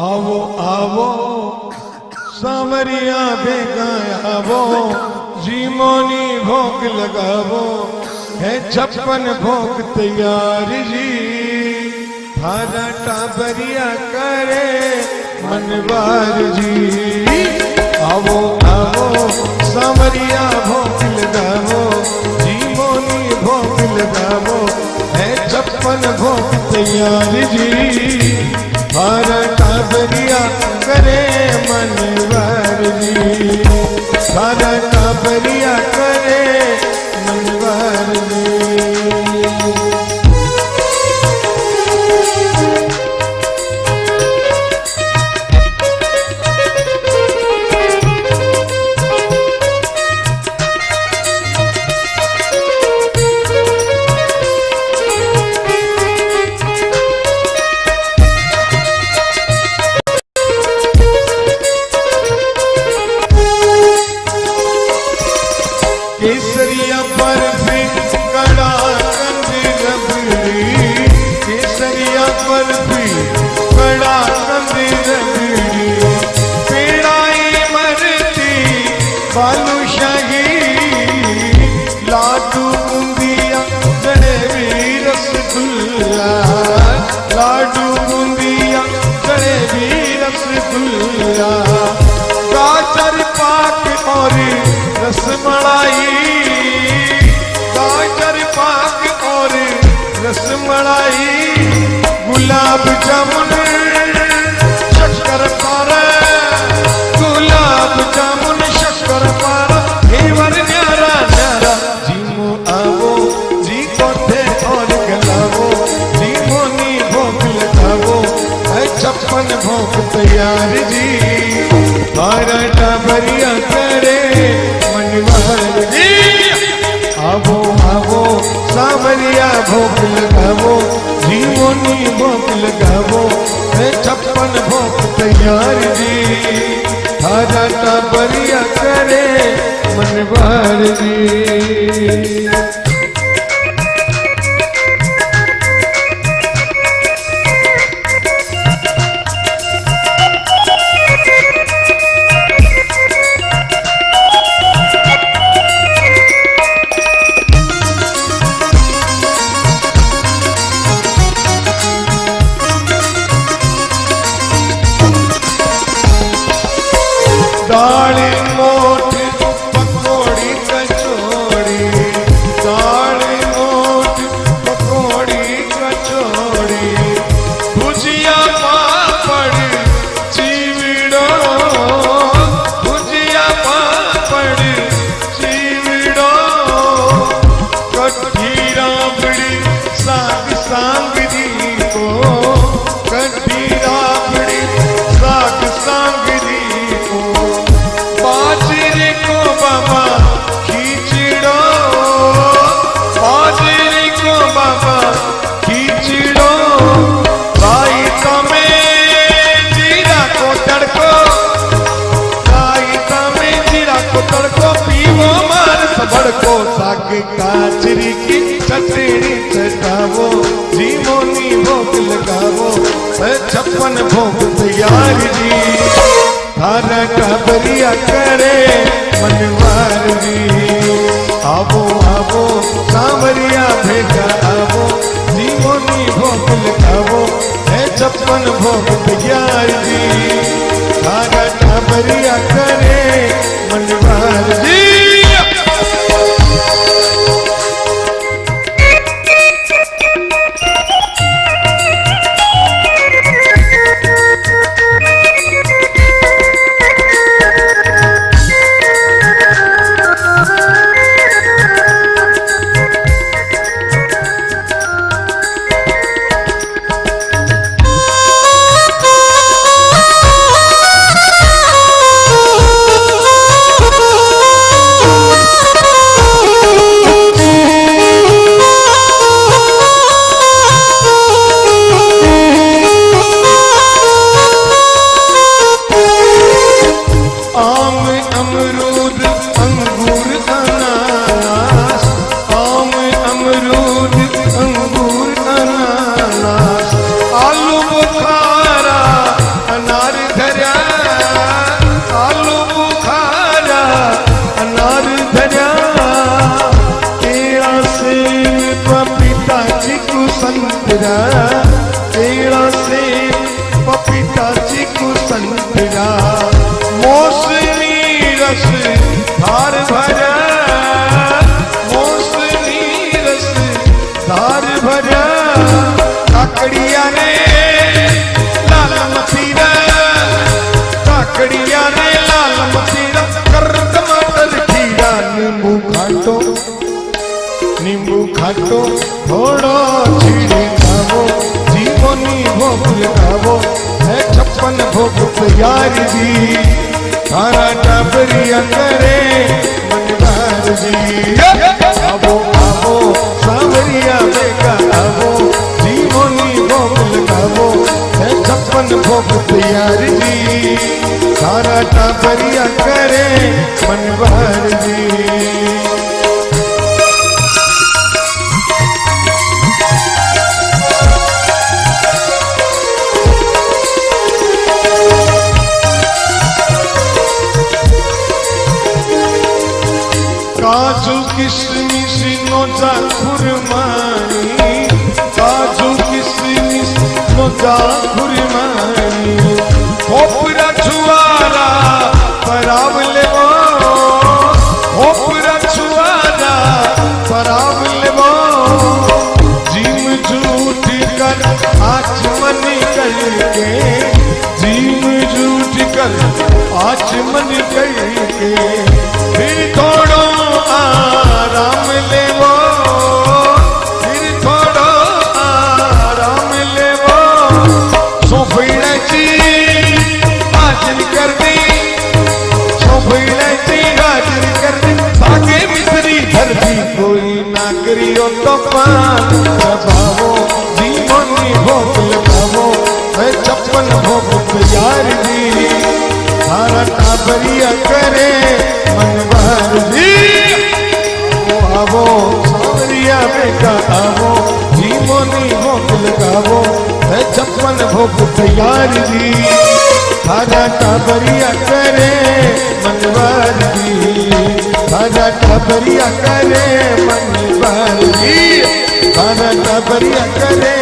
आवो आवो सावरिया भेगा आवो, जीमोनी भोग लगावो, है 56 भोग तैयार जी। भारा टाबरिया करे मनवार जी। आवो आवो सावरिया भोग लगावो, जीमोनी भोग लगावो, है 56 भोग तैयार जी। भारा टाबरिया करे मनवार जी। भारा टाबरिया करे मनवार जी। केसरिया बर्फी कड़ा कंदी रबड़ी, केसरिया बर्फी कड़ा कंदी रबड़ी, पेड़ाई मरती बालूशाही, लाडू मलाई गुलाब जामुन शक्कर पारा गुलाब जामुन शक्कर पारा हेवर न्यारा न्यारा जीमो आवो जी कोठे और गलावो जीमो नी भोग लगावो है 56 भोग तैयार जी तारा टाबरिया करे मनवार जी आवो आवो सावरिया भोग लगावो जीवोनी भोग लगावो 56 भोग तैयार जी थारा टाबरिया करे मनवार जी। दाली मोठ पकौड़ी कचौड़ी दाली मोठ पकौड़ी कचौड़ी भुजिया पापड़ चीवड़ो भुजिया पापड़ चीवड़ो कट्ठी राबड़ी साग सांगरी को कट्ठी राबड़ी साग सांगरी बाजरे को बाबा खींचड़ो बाजरे को बाबा खींचड़ो रायता में जीरा को तड़को रायता में जीरा को तड़को पीवो मार सबड़को साग काचरी की चटनी चटावो जीवोनी भोग लगावो 56 भोग तैयार जी थारा टाबरिया करे मनवार जी आवो आवो सांवरिया भेजा आवो जीवोनी भोग लगावो 56 भोग तैयार जी थारा टाबरिया करे मनवार जी। तेरा से पपीता चीकू संतरा मौसमी रस धार भरा मौसमी रस धार भरा काकड़िया ने लाल मतीरा काकड़िया ने लाल मतीरा कर टमाटर खीरा नींबू खाटो थोड़ो छीड़े खावो जीवोनी भोग लगावो 56 भोग तैयार जी थारा टाबरिया करे मनवार जी आवो आवो सांवरिया बेगा आवो जीवोनी भोग लगावो 56 भोग तैयार जी थारा टाबरिया करे मनवार जी। काजू किशमिश नोजा खुरमानी काजू किशमिश नोजा खुरमानी खोपरा छुआरा पराव लेवो खोपरा छुआरा पराव लेवो जिम जू नागरियों तो पान प्रभावो जीवनी भोग लगावो मैं 56 भोग तैयार जी थारा टाबरिया करे मनवार जी आवो सावरिया बेटा आवो जीवनी भोग लगावो मैं 56 भोग तैयार जी थारा टाबरिया करे मनवार जी थारा टाबरिया करे मनवार जी थारा टाबरिया करे